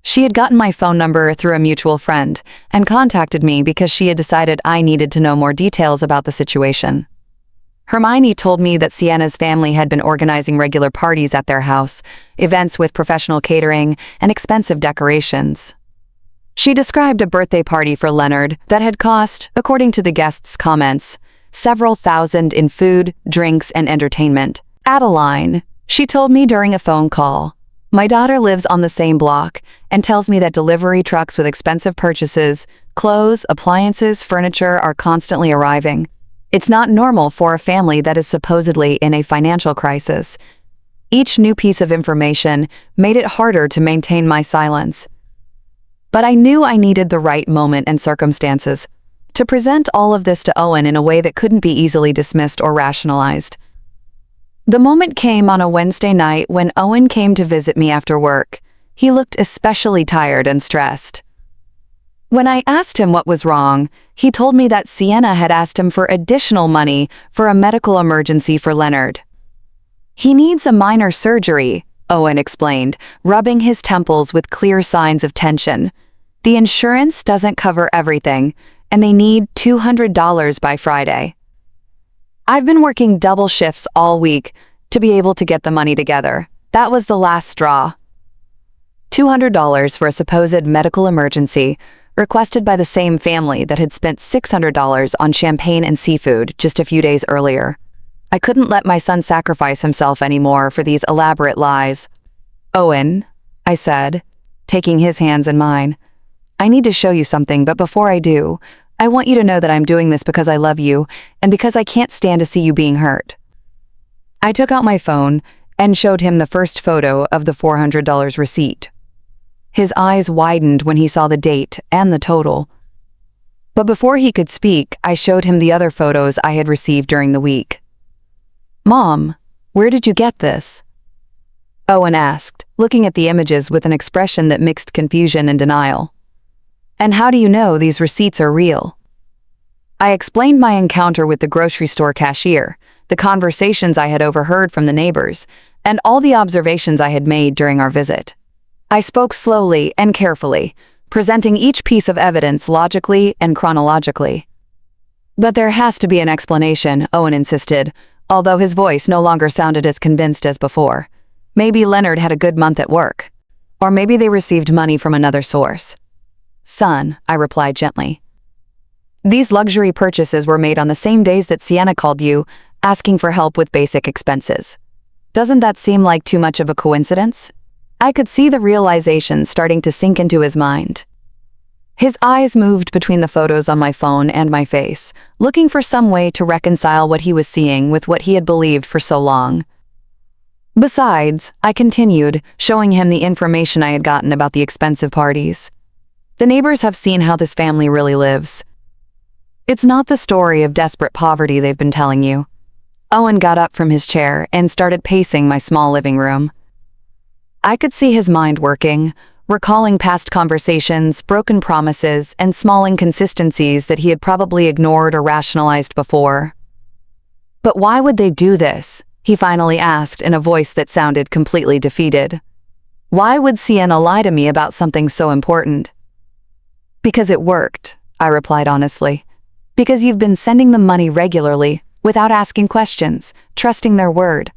She had gotten my phone number through a mutual friend and contacted me because she had decided I needed to know more details about the situation. Hermione told me that Sienna's family had been organizing regular parties at their house, events with professional catering and expensive decorations. She described a birthday party for Leonard that had cost, according to the guests' comments, several thousand in food, drinks, and entertainment. Adeline, she told me during a phone call, my daughter lives on the same block and tells me that delivery trucks with expensive purchases, clothes, appliances, furniture are constantly arriving. It's not normal for a family that is supposedly in a financial crisis. Each new piece of information made it harder to maintain my silence. But I knew I needed the right moment and circumstances to present all of this to Owen in a way that couldn't be easily dismissed or rationalized. The moment came on a Wednesday night when Owen came to visit me after work. He looked especially tired and stressed. When I asked him what was wrong, he told me that Sienna had asked him for additional money for a medical emergency for Leonard. He needs a minor surgery, Owen explained, rubbing his temples with clear signs of tension. The insurance doesn't cover everything, and they need $200 by Friday. I've been working double shifts all week to be able to get the money together. That was the last straw. $200 for a supposed medical emergency, requested by the same family that had spent $600 on champagne and seafood just a few days earlier. I couldn't let my son sacrifice himself anymore for these elaborate lies. Owen, I said, taking his hands in mine, I need to show you something, but before I do, I want you to know that I'm doing this because I love you and because I can't stand to see you being hurt. I took out my phone and showed him the first photo of the $400 receipt. His eyes widened when he saw the date and the total. But before he could speak, I showed him the other photos I had received during the week. Mom, where did you get this? Owen asked, looking at the images with an expression that mixed confusion and denial. And how do you know these receipts are real? I explained my encounter with the grocery store cashier, the conversations I had overheard from the neighbors, and all the observations I had made during our visit. I spoke slowly and carefully, presenting each piece of evidence logically and chronologically. But there has to be an explanation, Owen insisted, although his voice no longer sounded as convinced as before. Maybe Leonard had a good month at work. Or maybe they received money from another source. Son, I replied gently. These luxury purchases were made on the same days that Sienna called you, asking for help with basic expenses. Doesn't that seem like too much of a coincidence? I could see the realization starting to sink into his mind. His eyes moved between the photos on my phone and my face, looking for some way to reconcile what he was seeing with what he had believed for so long. Besides, I continued, showing him the information I had gotten about the expensive parties. The neighbors have seen how this family really lives. It's not the story of desperate poverty they've been telling you. Owen got up from his chair and started pacing my small living room. I could see his mind working, recalling past conversations, broken promises, and small inconsistencies that he had probably ignored or rationalized before. But why would they do this? He finally asked in a voice that sounded completely defeated. Why would Sienna lie to me about something so important? Because it worked, I replied honestly. Because you've been sending them money regularly, without asking questions, trusting their word.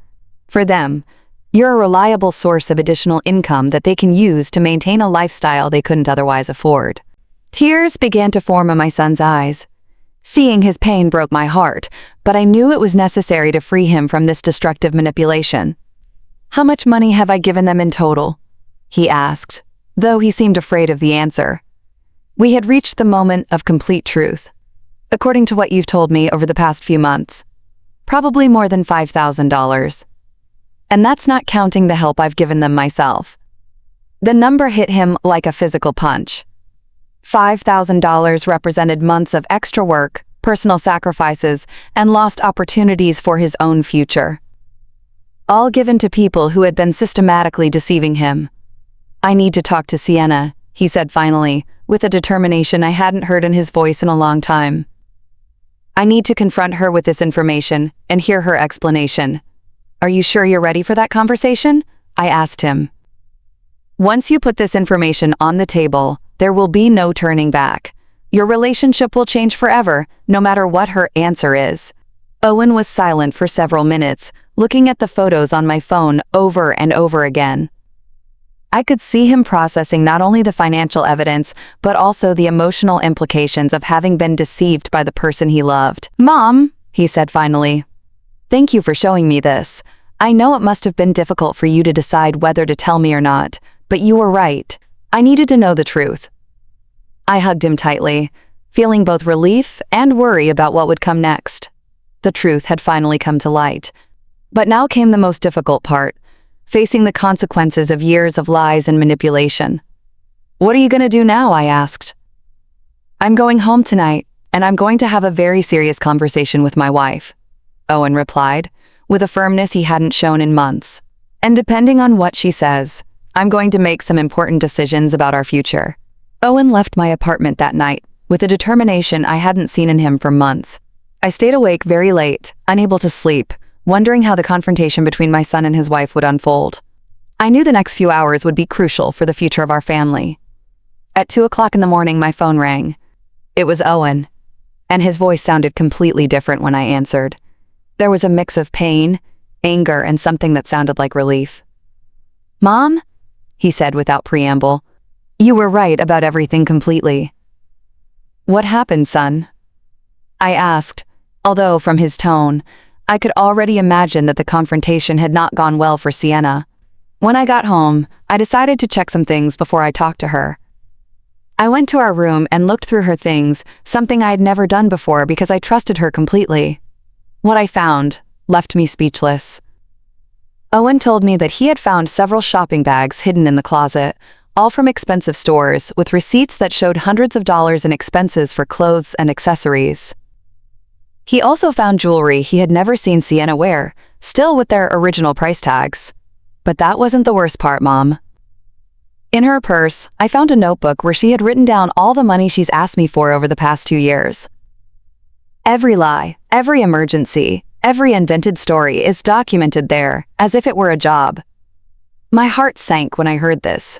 For them, you're a reliable source of additional income that they can use to maintain a lifestyle they couldn't otherwise afford. Tears began to form in my son's eyes. Seeing his pain broke my heart, but I knew it was necessary to free him from this destructive manipulation. How much money have I given them in total? He asked, though he seemed afraid of the answer. We had reached the moment of complete truth. According to what you've told me over the past few months, probably more than $5,000. And that's not counting the help I've given them myself. The number hit him like a physical punch. $5,000 represented months of extra work, personal sacrifices, and lost opportunities for his own future. All given to people who had been systematically deceiving him. I need to talk to Sienna, he said finally, with a determination I hadn't heard in his voice in a long time. I need to confront her with this information and hear her explanation. Are you sure you're ready for that conversation? I asked him. Once you put this information on the table, there will be no turning back. Your relationship will change forever, no matter what her answer is. Owen was silent for several minutes, looking at the photos on my phone over and over again. I could see him processing not only the financial evidence, but also the emotional implications of having been deceived by the person he loved. Mom, he said finally, thank you for showing me this. I know it must have been difficult for you to decide whether to tell me or not, but you were right. I needed to know the truth. I hugged him tightly, feeling both relief and worry about what would come next. The truth had finally come to light. But now came the most difficult part, facing the consequences of years of lies and manipulation. What are you going to do now? I asked. I'm going home tonight, and I'm going to have a very serious conversation with my wife, Owen replied, with a firmness he hadn't shown in months. And depending on what she says, I'm going to make some important decisions about our future. Owen left my apartment that night with a determination I hadn't seen in him for months. I stayed awake very late, unable to sleep, wondering how the confrontation between my son and his wife would unfold. I knew the next few hours would be crucial for the future of our family. At 2 o'clock in the morning, my phone rang. It was Owen, and his voice sounded completely different when I answered. There was a mix of pain, anger, and something that sounded like relief. Mom, he said without preamble, you were right about everything completely. What happened, son? I asked, although from his tone, I could already imagine that the confrontation had not gone well for Sienna. When I got home, I decided to check some things before I talked to her. I went to our room and looked through her things, something I had never done before because I trusted her completely. What I found left me speechless. Owen told me that he had found several shopping bags hidden in the closet, all from expensive stores, with receipts that showed hundreds of dollars in expenses for clothes and accessories. He also found jewelry he had never seen Sienna wear, still with their original price tags. But that wasn't the worst part, Mom. In her purse, I found a notebook where she had written down all the money she's asked me for over the past 2 years. Every lie, every emergency, every invented story is documented there, as if it were a job. My heart sank when I heard this.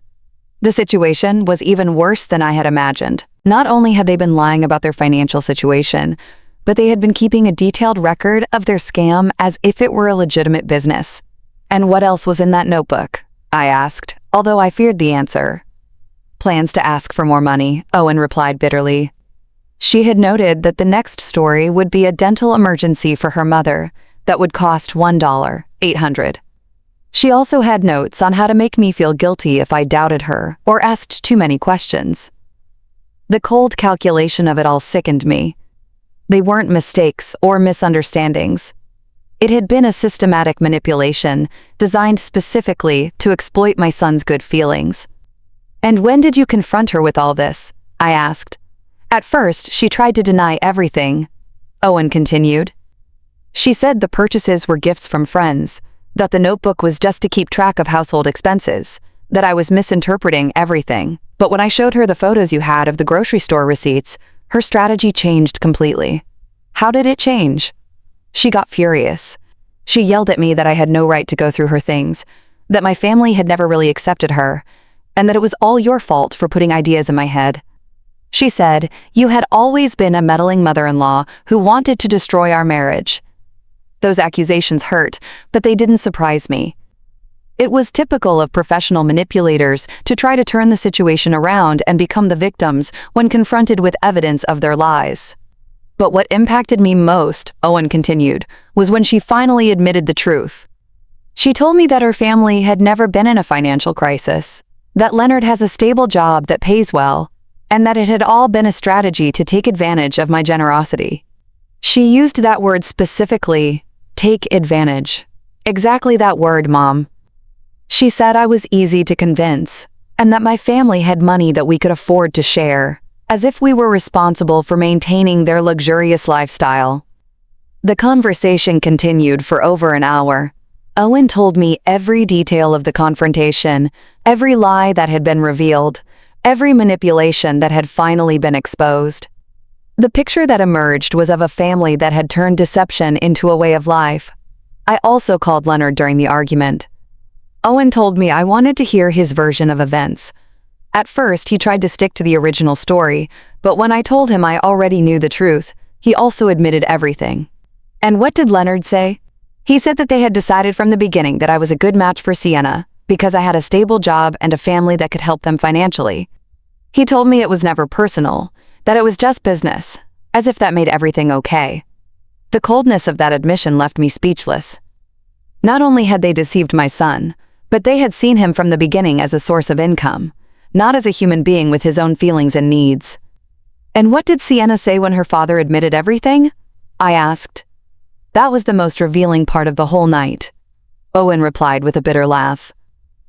The situation was even worse than I had imagined. Not only had they been lying about their financial situation, but they had been keeping a detailed record of their scam as if it were a legitimate business. And what else was in that notebook? I asked, although I feared the answer. Plans to ask for more money, Owen replied bitterly. She had noted that the next story would be a dental emergency for her mother that would cost $1,800. She also had notes on how to make me feel guilty if I doubted her or asked too many questions. The cold calculation of it all sickened me. They weren't mistakes or misunderstandings. It had been a systematic manipulation designed specifically to exploit my son's good feelings. And when did you confront her with all this? I asked. At first, she tried to deny everything, Owen continued. She said the purchases were gifts from friends, that the notebook was just to keep track of household expenses, that I was misinterpreting everything. But when I showed her the photos you had of the grocery store receipts, her strategy changed completely. How did it change? She got furious. She yelled at me that I had no right to go through her things, that my family had never really accepted her, and that it was all your fault for putting ideas in my head. She said, you had always been a meddling mother-in-law who wanted to destroy our marriage. Those accusations hurt, but they didn't surprise me. It was typical of professional manipulators to try to turn the situation around and become the victims when confronted with evidence of their lies. But what impacted me most, Owen continued, was when she finally admitted the truth. She told me that her family had never been in a financial crisis, that Leonard has a stable job that pays well, and that it had all been a strategy to take advantage of my generosity. She used that word specifically, take advantage. Exactly that word, Mom. She said I was easy to convince, and that my family had money that we could afford to share, as if we were responsible for maintaining their luxurious lifestyle. The conversation continued for over an hour. Owen told me every detail of the confrontation, every lie that had been revealed, every manipulation that had finally been exposed. The picture that emerged was of a family that had turned deception into a way of life. I also called Leonard during the argument. Owen told me I wanted to hear his version of events. At first, he tried to stick to the original story, but when I told him I already knew the truth, he also admitted everything. And what did Leonard say? He said that they had decided from the beginning that I was a good match for Sienna because I had a stable job and a family that could help them financially. He told me it was never personal, that it was just business, as if that made everything okay. The coldness of that admission left me speechless. Not only had they deceived my son, but they had seen him from the beginning as a source of income, not as a human being with his own feelings and needs. And what did Sienna say when her father admitted everything? I asked. That was the most revealing part of the whole night. Owen replied with a bitter laugh.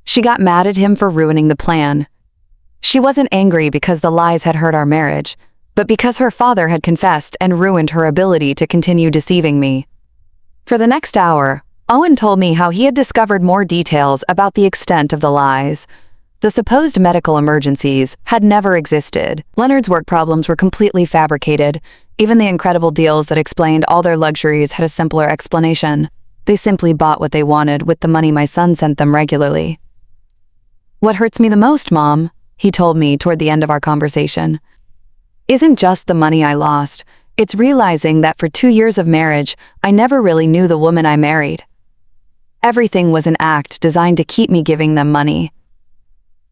She got mad at him for ruining the plan. She wasn't angry because the lies had hurt our marriage, but because her father had confessed and ruined her ability to continue deceiving me. For the next hour, Owen told me how he had discovered more details about the extent of the lies. The supposed medical emergencies had never existed. Leonard's work problems were completely fabricated. Even the incredible deals that explained all their luxuries had a simpler explanation. They simply bought what they wanted with the money my son sent them regularly. What hurts me the most, Mom, he told me toward the end of our conversation, isn't just the money I lost. It's realizing that for 2 years of marriage, I never really knew the woman I married. Everything was an act designed to keep me giving them money.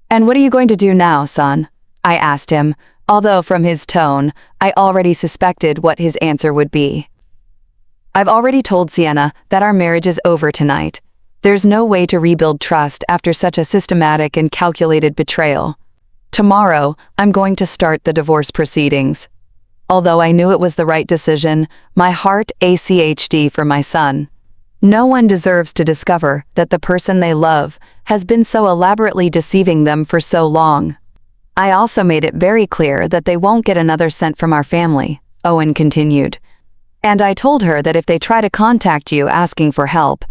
And what are you going to do now, son? I asked him, although from his tone, I already suspected what his answer would be. I've already told Sienna that our marriage is over tonight. There's no way to rebuild trust after such a systematic and calculated betrayal. Tomorrow, I'm going to start the divorce proceedings. Although I knew it was the right decision, my heart ached for my son. No one deserves to discover that the person they love has been so elaborately deceiving them for so long. I also made it very clear that they won't get another cent from our family, Owen continued. And I told her that if they try to contact you asking for help,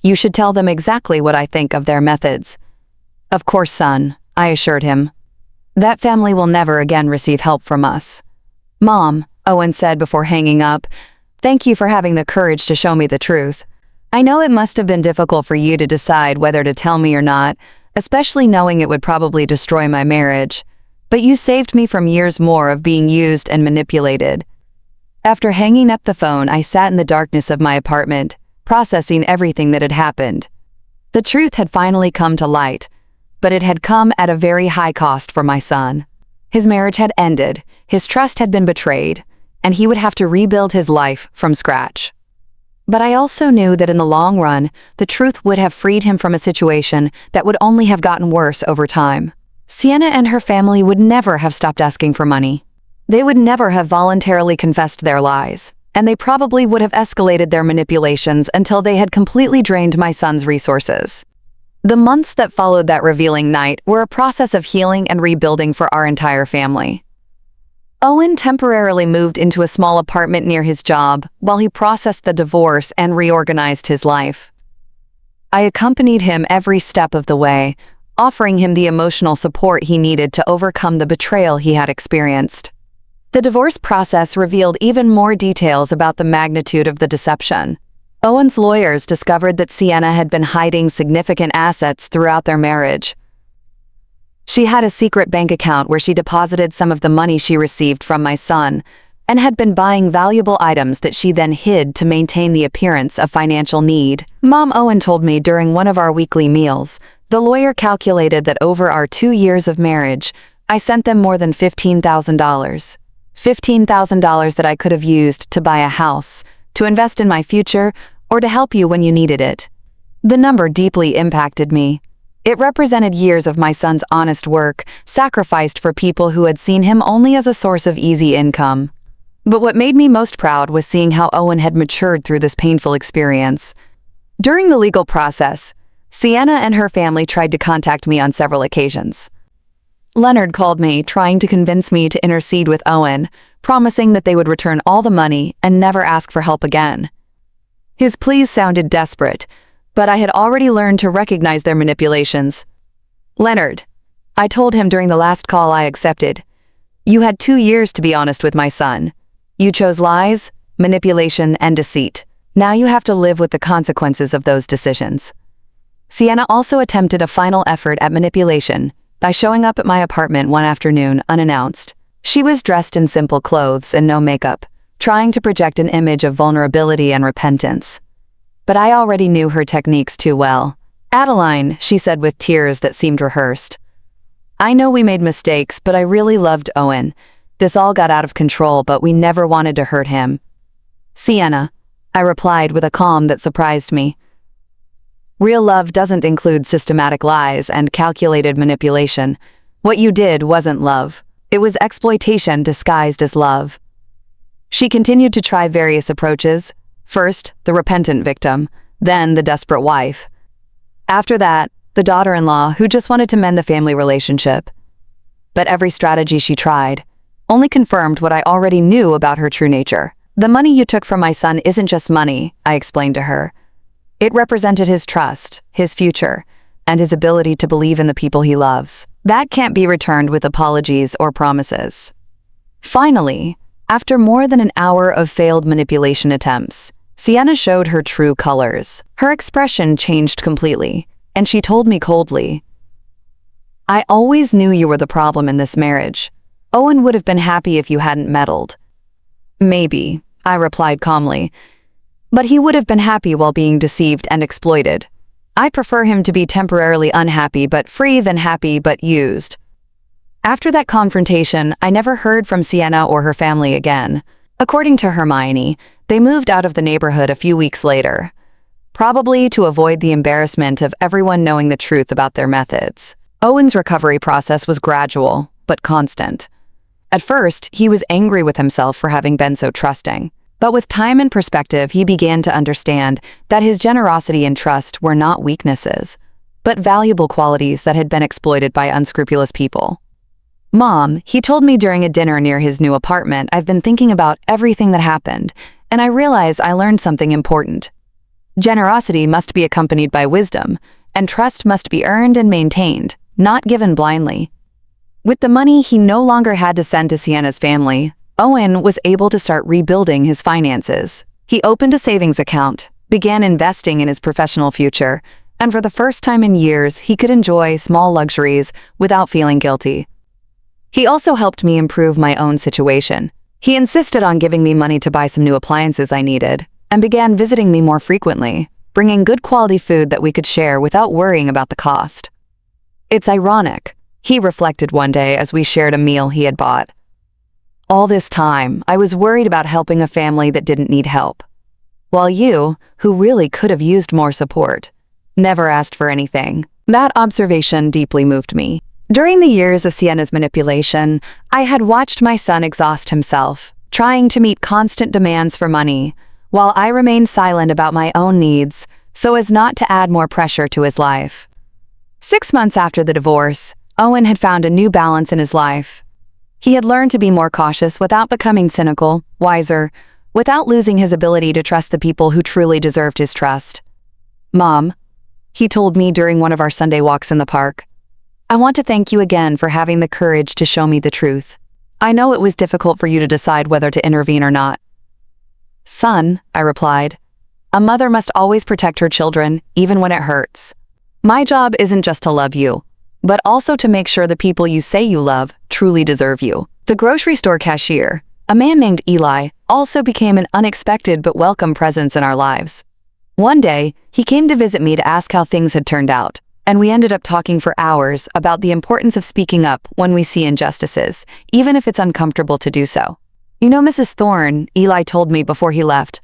you should tell them exactly what I think of their methods. Of course, son, I assured him. That family will never again receive help from us. Mom, Owen said before hanging up, thank you for having the courage to show me the truth. I know it must have been difficult for you to decide whether to tell me or not, especially knowing it would probably destroy my marriage. But you saved me from years more of being used and manipulated. After hanging up the phone, I sat in the darkness of my apartment, processing everything that had happened. The truth had finally come to light, but it had come at a very high cost for my son. His marriage had ended, his trust had been betrayed, and he would have to rebuild his life from scratch. But I also knew that in the long run, the truth would have freed him from a situation that would only have gotten worse over time. Sienna and her family would never have stopped asking for money. They would never have voluntarily confessed their lies, and they probably would have escalated their manipulations until they had completely drained my son's resources. The months that followed that revealing night were a process of healing and rebuilding for our entire family. Owen temporarily moved into a small apartment near his job while he processed the divorce and reorganized his life. I accompanied him every step of the way, offering him the emotional support he needed to overcome the betrayal he had experienced. The divorce process revealed even more details about the magnitude of the deception. Owen's lawyers discovered that Sienna had been hiding significant assets throughout their marriage. She had a secret bank account where she deposited some of the money she received from my son and had been buying valuable items that she then hid to maintain the appearance of financial need. Mom, Owen told me during one of our weekly meals, the lawyer calculated that over our 2 years of marriage, I sent them more than $15,000. $15,000 that I could have used to buy a house, to invest in my future, or to help you when you needed it. The number deeply impacted me. It represented years of my son's honest work, sacrificed for people who had seen him only as a source of easy income. But what made me most proud was seeing how Owen had matured through this painful experience. During the legal process, Sienna and her family tried to contact me on several occasions. Leonard called me, trying to convince me to intercede with Owen, promising that they would return all the money and never ask for help again. His pleas sounded desperate, but I had already learned to recognize their manipulations. Leonard, I told him during the last call I accepted. You had 2 years to be honest with my son. You chose lies, manipulation, and deceit. Now you have to live with the consequences of those decisions. Sienna also attempted a final effort at manipulation by showing up at my apartment one afternoon unannounced. She was dressed in simple clothes and no makeup, trying to project an image of vulnerability and repentance. But I already knew her techniques too well. "Adeline," she said with tears that seemed rehearsed. "I know we made mistakes, but I really loved Owen. This all got out of control, but we never wanted to hurt him." "Sienna," I replied with a calm that surprised me. "Real love doesn't include systematic lies and calculated manipulation. What you did wasn't love. It was exploitation disguised as love." She continued to try various approaches. First, the repentant victim, then the desperate wife. After that, the daughter-in-law who just wanted to mend the family relationship. But every strategy she tried only confirmed what I already knew about her true nature. "The money you took from my son isn't just money," I explained to her. "It represented his trust, his future, and his ability to believe in the people he loves. That can't be returned with apologies or promises." Finally, after more than an hour of failed manipulation attempts, Sienna showed her true colors. Her expression changed completely, and she told me coldly, "I always knew you were the problem in this marriage. Owen would have been happy if you hadn't meddled." "Maybe," I replied calmly, "but he would have been happy while being deceived and exploited. I prefer him to be temporarily unhappy but free than happy but used." After that confrontation, I never heard from Sienna or her family again. According to Hermione, they moved out of the neighborhood a few weeks later, probably to avoid the embarrassment of everyone knowing the truth about their methods. Owen's recovery process was gradual, but constant. At first, he was angry with himself for having been so trusting. But with time and perspective, he began to understand that his generosity and trust were not weaknesses, but valuable qualities that had been exploited by unscrupulous people. "Mom," he told me during a dinner near his new apartment, "I've been thinking about everything that happened, and I realize I learned something important. Generosity must be accompanied by wisdom, and trust must be earned and maintained, not given blindly." With the money he no longer had to send to Sienna's family, Owen was able to start rebuilding his finances. He opened a savings account, began investing in his professional future, and for the first time in years, he could enjoy small luxuries without feeling guilty. He also helped me improve my own situation. He insisted on giving me money to buy some new appliances I needed, and began visiting me more frequently, bringing good quality food that we could share without worrying about the cost. "It's ironic," he reflected one day as we shared a meal he had bought. "All this time, I was worried about helping a family that didn't need help, while you, who really could have used more support, never asked for anything." That observation deeply moved me. During the years of Sienna's manipulation, I had watched my son exhaust himself, trying to meet constant demands for money, while I remained silent about my own needs so as not to add more pressure to his life. 6 months after the divorce, Owen had found a new balance in his life. He had learned to be more cautious without becoming cynical, wiser, without losing his ability to trust the people who truly deserved his trust. "Mom," he told me during one of our Sunday walks in the park, "I want to thank you again for having the courage to show me the truth. I know it was difficult for you to decide whether to intervene or not." "Son," I replied, "a mother must always protect her children, even when it hurts. My job isn't just to love you, but also to make sure the people you say you love truly deserve you." The grocery store cashier, a man named Eli, also became an unexpected but welcome presence in our lives. One day, he came to visit me to ask how things had turned out, and we ended up talking for hours about the importance of speaking up when we see injustices, even if it's uncomfortable to do so. "You know, Mrs. Thorne," Eli told me before he left,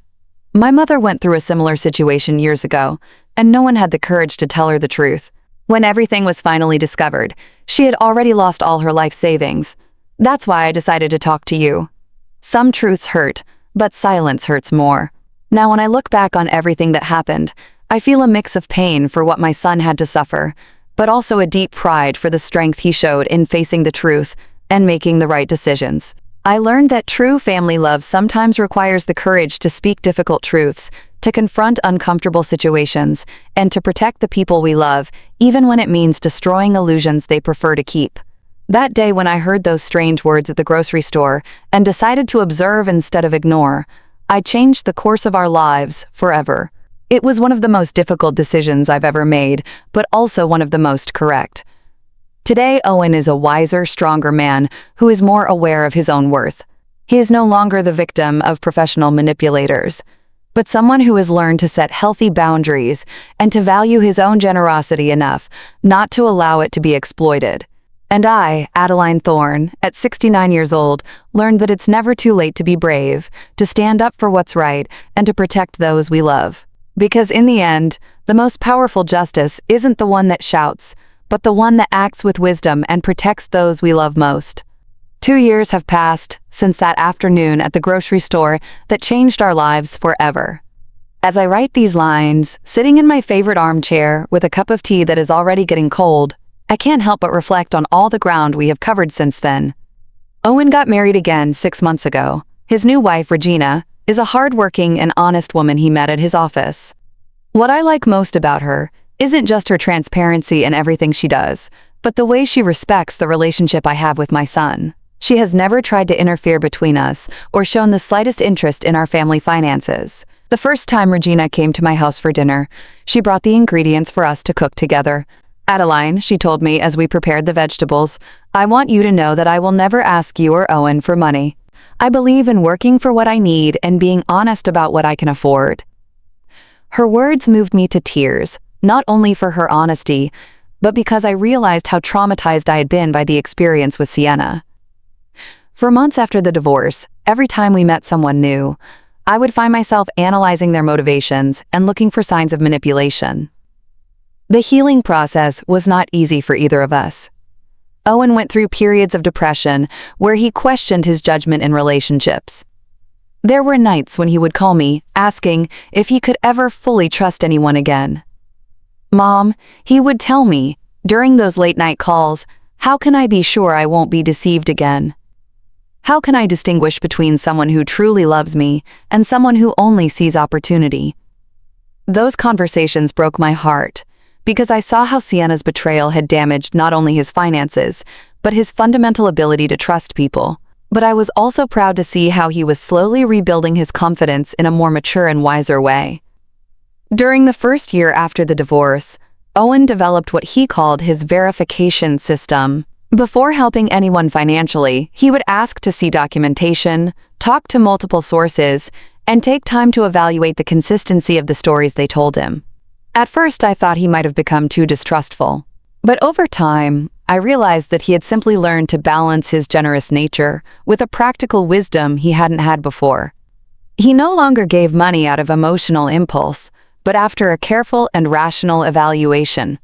"my mother went through a similar situation years ago, and no one had the courage to tell her the truth. When everything was finally discovered, she had already lost all her life savings. That's why I decided to talk to you. Some truths hurt, but silence hurts more." Now, when I look back on everything that happened, I feel a mix of pain for what my son had to suffer, but also a deep pride for the strength he showed in facing the truth and making the right decisions. I learned that true family love sometimes requires the courage to speak difficult truths, to confront uncomfortable situations, and to protect the people we love, even when it means destroying illusions they prefer to keep. That day when I heard those strange words at the grocery store and decided to observe instead of ignore, I changed the course of our lives forever. It was one of the most difficult decisions I've ever made, but also one of the most correct. Today, Owen is a wiser, stronger man who is more aware of his own worth. He is no longer the victim of professional manipulators, but someone who has learned to set healthy boundaries and to value his own generosity enough not to allow it to be exploited. And I, Adeline Thorne, at 69 years old, learned that it's never too late to be brave, to stand up for what's right, and to protect those we love. Because in the end, the most powerful justice isn't the one that shouts, but the one that acts with wisdom and protects those we love most. 2 years have passed since that afternoon at the grocery store that changed our lives forever. As I write these lines, sitting in my favorite armchair with a cup of tea that is already getting cold, I can't help but reflect on all the ground we have covered since then. Owen got married again 6 months ago. His new wife, Regina, is a hard-working and honest woman he met at his office. What I like most about her isn't just her transparency in everything she does, but the way she respects the relationship I have with my son. She has never tried to interfere between us or shown the slightest interest in our family finances. The first time Regina came to my house for dinner, she brought the ingredients for us to cook together. "Adeline," she told me as we prepared the vegetables, "I want you to know that I will never ask you or Owen for money. I believe in working for what I need and being honest about what I can afford." Her words moved me to tears, not only for her honesty, but because I realized how traumatized I had been by the experience with Sienna. For months after the divorce, every time we met someone new, I would find myself analyzing their motivations and looking for signs of manipulation. The healing process was not easy for either of us. Owen went through periods of depression where he questioned his judgment in relationships. There were nights when he would call me, asking if he could ever fully trust anyone again. "Mom," he would tell me, during those late-night calls, "how can I be sure I won't be deceived again? How can I distinguish between someone who truly loves me and someone who only sees opportunity?" Those conversations broke my heart, because I saw how Sienna's betrayal had damaged not only his finances, but his fundamental ability to trust people. But I was also proud to see how he was slowly rebuilding his confidence in a more mature and wiser way. During the first year after the divorce, Owen developed what he called his verification system. Before helping anyone financially, he would ask to see documentation, talk to multiple sources, and take time to evaluate the consistency of the stories they told him. At first, I thought he might have become too distrustful. But over time, I realized that he had simply learned to balance his generous nature with a practical wisdom he hadn't had before. He no longer gave money out of emotional impulse, but after a careful and rational evaluation.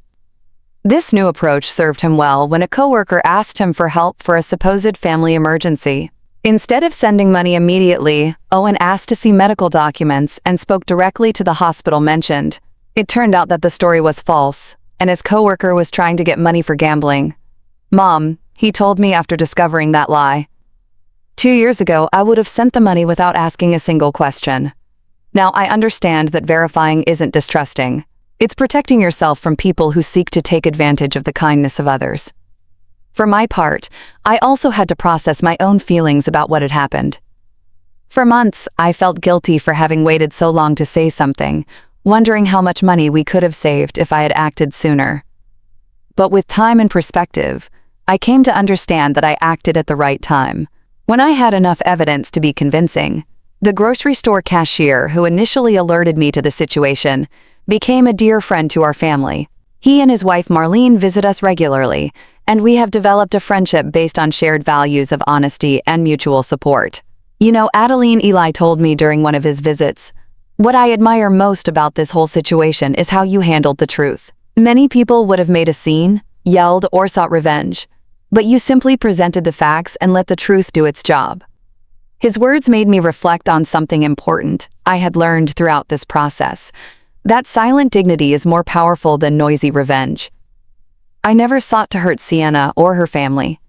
This new approach served him well when a coworker asked him for help for a supposed family emergency. Instead of sending money immediately, Owen asked to see medical documents and spoke directly to the hospital mentioned. It turned out that the story was false, and his coworker was trying to get money for gambling. "Mom," he told me after discovering that lie, "2 years ago I would have sent the money without asking a single question. Now I understand that verifying isn't distrusting. It's protecting yourself from people who seek to take advantage of the kindness of others." For my part, I also had to process my own feelings about what had happened. For months, I felt guilty for having waited so long to say something, wondering how much money we could have saved if I had acted sooner. But with time and perspective, I came to understand that I acted at the right time. When I had enough evidence to be convincing, the grocery store cashier who initially alerted me to the situation became a dear friend to our family. He and his wife Marlene visit us regularly, and we have developed a friendship based on shared values of honesty and mutual support. "You know," Adeline Eli told me during one of his visits, "what I admire most about this whole situation is how you handled the truth. Many people would have made a scene, yelled, or sought revenge, but you simply presented the facts and let the truth do its job." His words made me reflect on something important I had learned throughout this process: that silent dignity is more powerful than noisy revenge. I never sought to hurt Sienna or her family.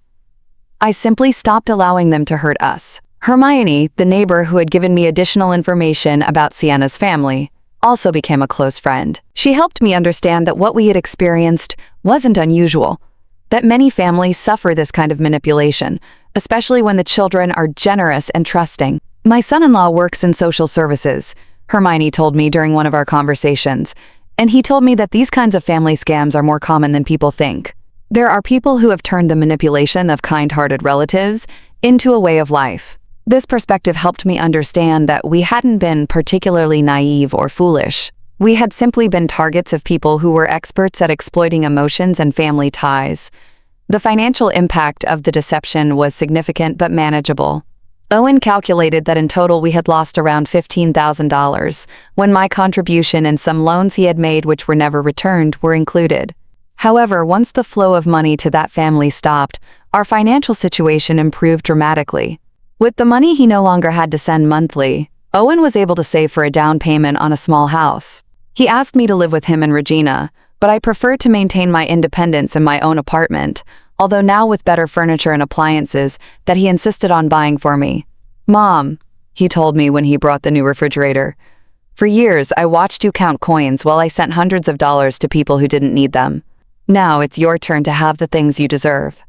I simply stopped allowing them to hurt us. Hermione, the neighbor who had given me additional information about Sienna's family, also became a close friend. She helped me understand that what we had experienced wasn't unusual, that many families suffer this kind of manipulation, especially when the children are generous and trusting. My son-in-law works in social services, Hermione told me during one of our conversations, and he told me that these kinds of family scams are more common than people think. There are people who have turned the manipulation of kind-hearted relatives into a way of life. This perspective helped me understand that we hadn't been particularly naive or foolish. We had simply been targets of people who were experts at exploiting emotions and family ties. The financial impact of the deception was significant but manageable. Owen calculated that in total we had lost around $15,000, when my contribution and some loans he had made which were never returned were included. However, once the flow of money to that family stopped, our financial situation improved dramatically. With the money he no longer had to send monthly, Owen was able to save for a down payment on a small house. He asked me to live with him and Regina, but I preferred to maintain my independence in my own apartment, although now with better furniture and appliances that he insisted on buying for me. "Mom," he told me when he brought the new refrigerator, "for years I watched you count coins while I sent hundreds of dollars to people who didn't need them. Now it's your turn to have the things you deserve."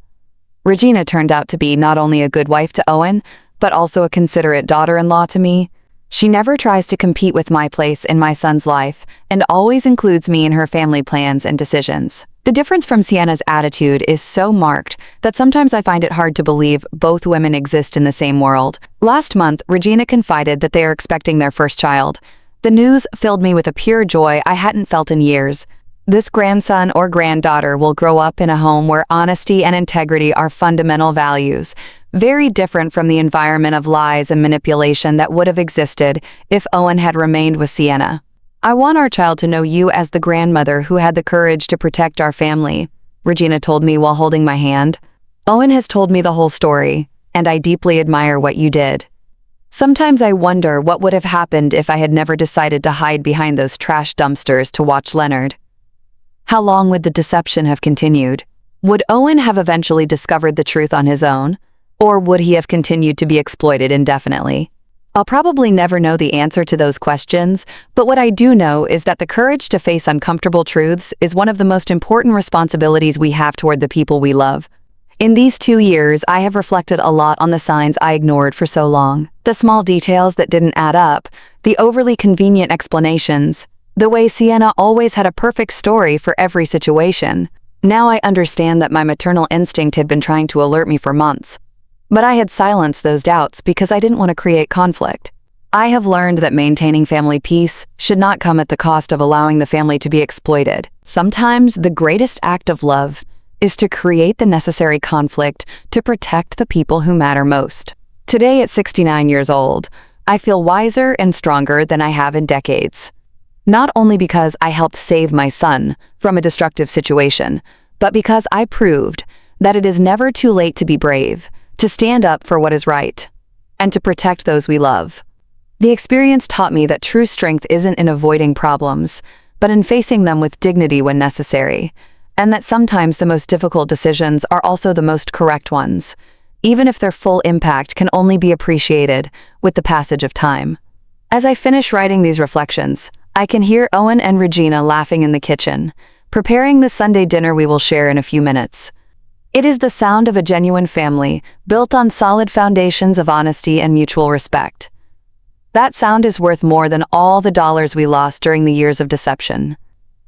Regina turned out to be not only a good wife to Owen, but also a considerate daughter-in-law to me. She never tries to compete with my place in my son's life and always includes me in her family plans and decisions. The difference from Sienna's attitude is so marked that sometimes I find it hard to believe both women exist in the same world. Last month, Regina confided that they are expecting their first child. The news filled me with a pure joy I hadn't felt in years. This grandson or granddaughter will grow up in a home where honesty and integrity are fundamental values, very different from the environment of lies and manipulation that would have existed if Owen had remained with Sienna. "I want our child to know you as the grandmother who had the courage to protect our family," Regina told me while holding my hand. "Owen has told me the whole story, and I deeply admire what you did. Sometimes I wonder what would have happened if I had never decided to hide behind those trash dumpsters to watch Leonard. How long would the deception have continued? Would Owen have eventually discovered the truth on his own? Or would he have continued to be exploited indefinitely? I'll probably never know the answer to those questions, but what I do know is that the courage to face uncomfortable truths is one of the most important responsibilities we have toward the people we love. In these 2 years, I have reflected a lot on the signs I ignored for so long. The small details that didn't add up, the overly convenient explanations, the way Sienna always had a perfect story for every situation. Now I understand that my maternal instinct had been trying to alert me for months. But I had silenced those doubts because I didn't want to create conflict. I have learned that maintaining family peace should not come at the cost of allowing the family to be exploited. Sometimes the greatest act of love is to create the necessary conflict to protect the people who matter most. Today, at 69 years old, I feel wiser and stronger than I have in decades. Not only because I helped save my son from a destructive situation, but because I proved that it is never too late to be brave, to stand up for what is right, and to protect those we love. The experience taught me that true strength isn't in avoiding problems, but in facing them with dignity when necessary, and that sometimes the most difficult decisions are also the most correct ones, even if their full impact can only be appreciated with the passage of time. As I finish writing these reflections, I can hear Owen and Regina laughing in the kitchen, preparing the Sunday dinner we will share in a few minutes. It is the sound of a genuine family, built on solid foundations of honesty and mutual respect. That sound is worth more than all the dollars we lost during the years of deception.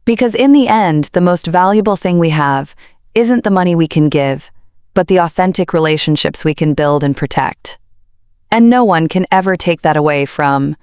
Because in the end, the most valuable thing we have isn't the money we can give, but the authentic relationships we can build and protect. And no one can ever take that away from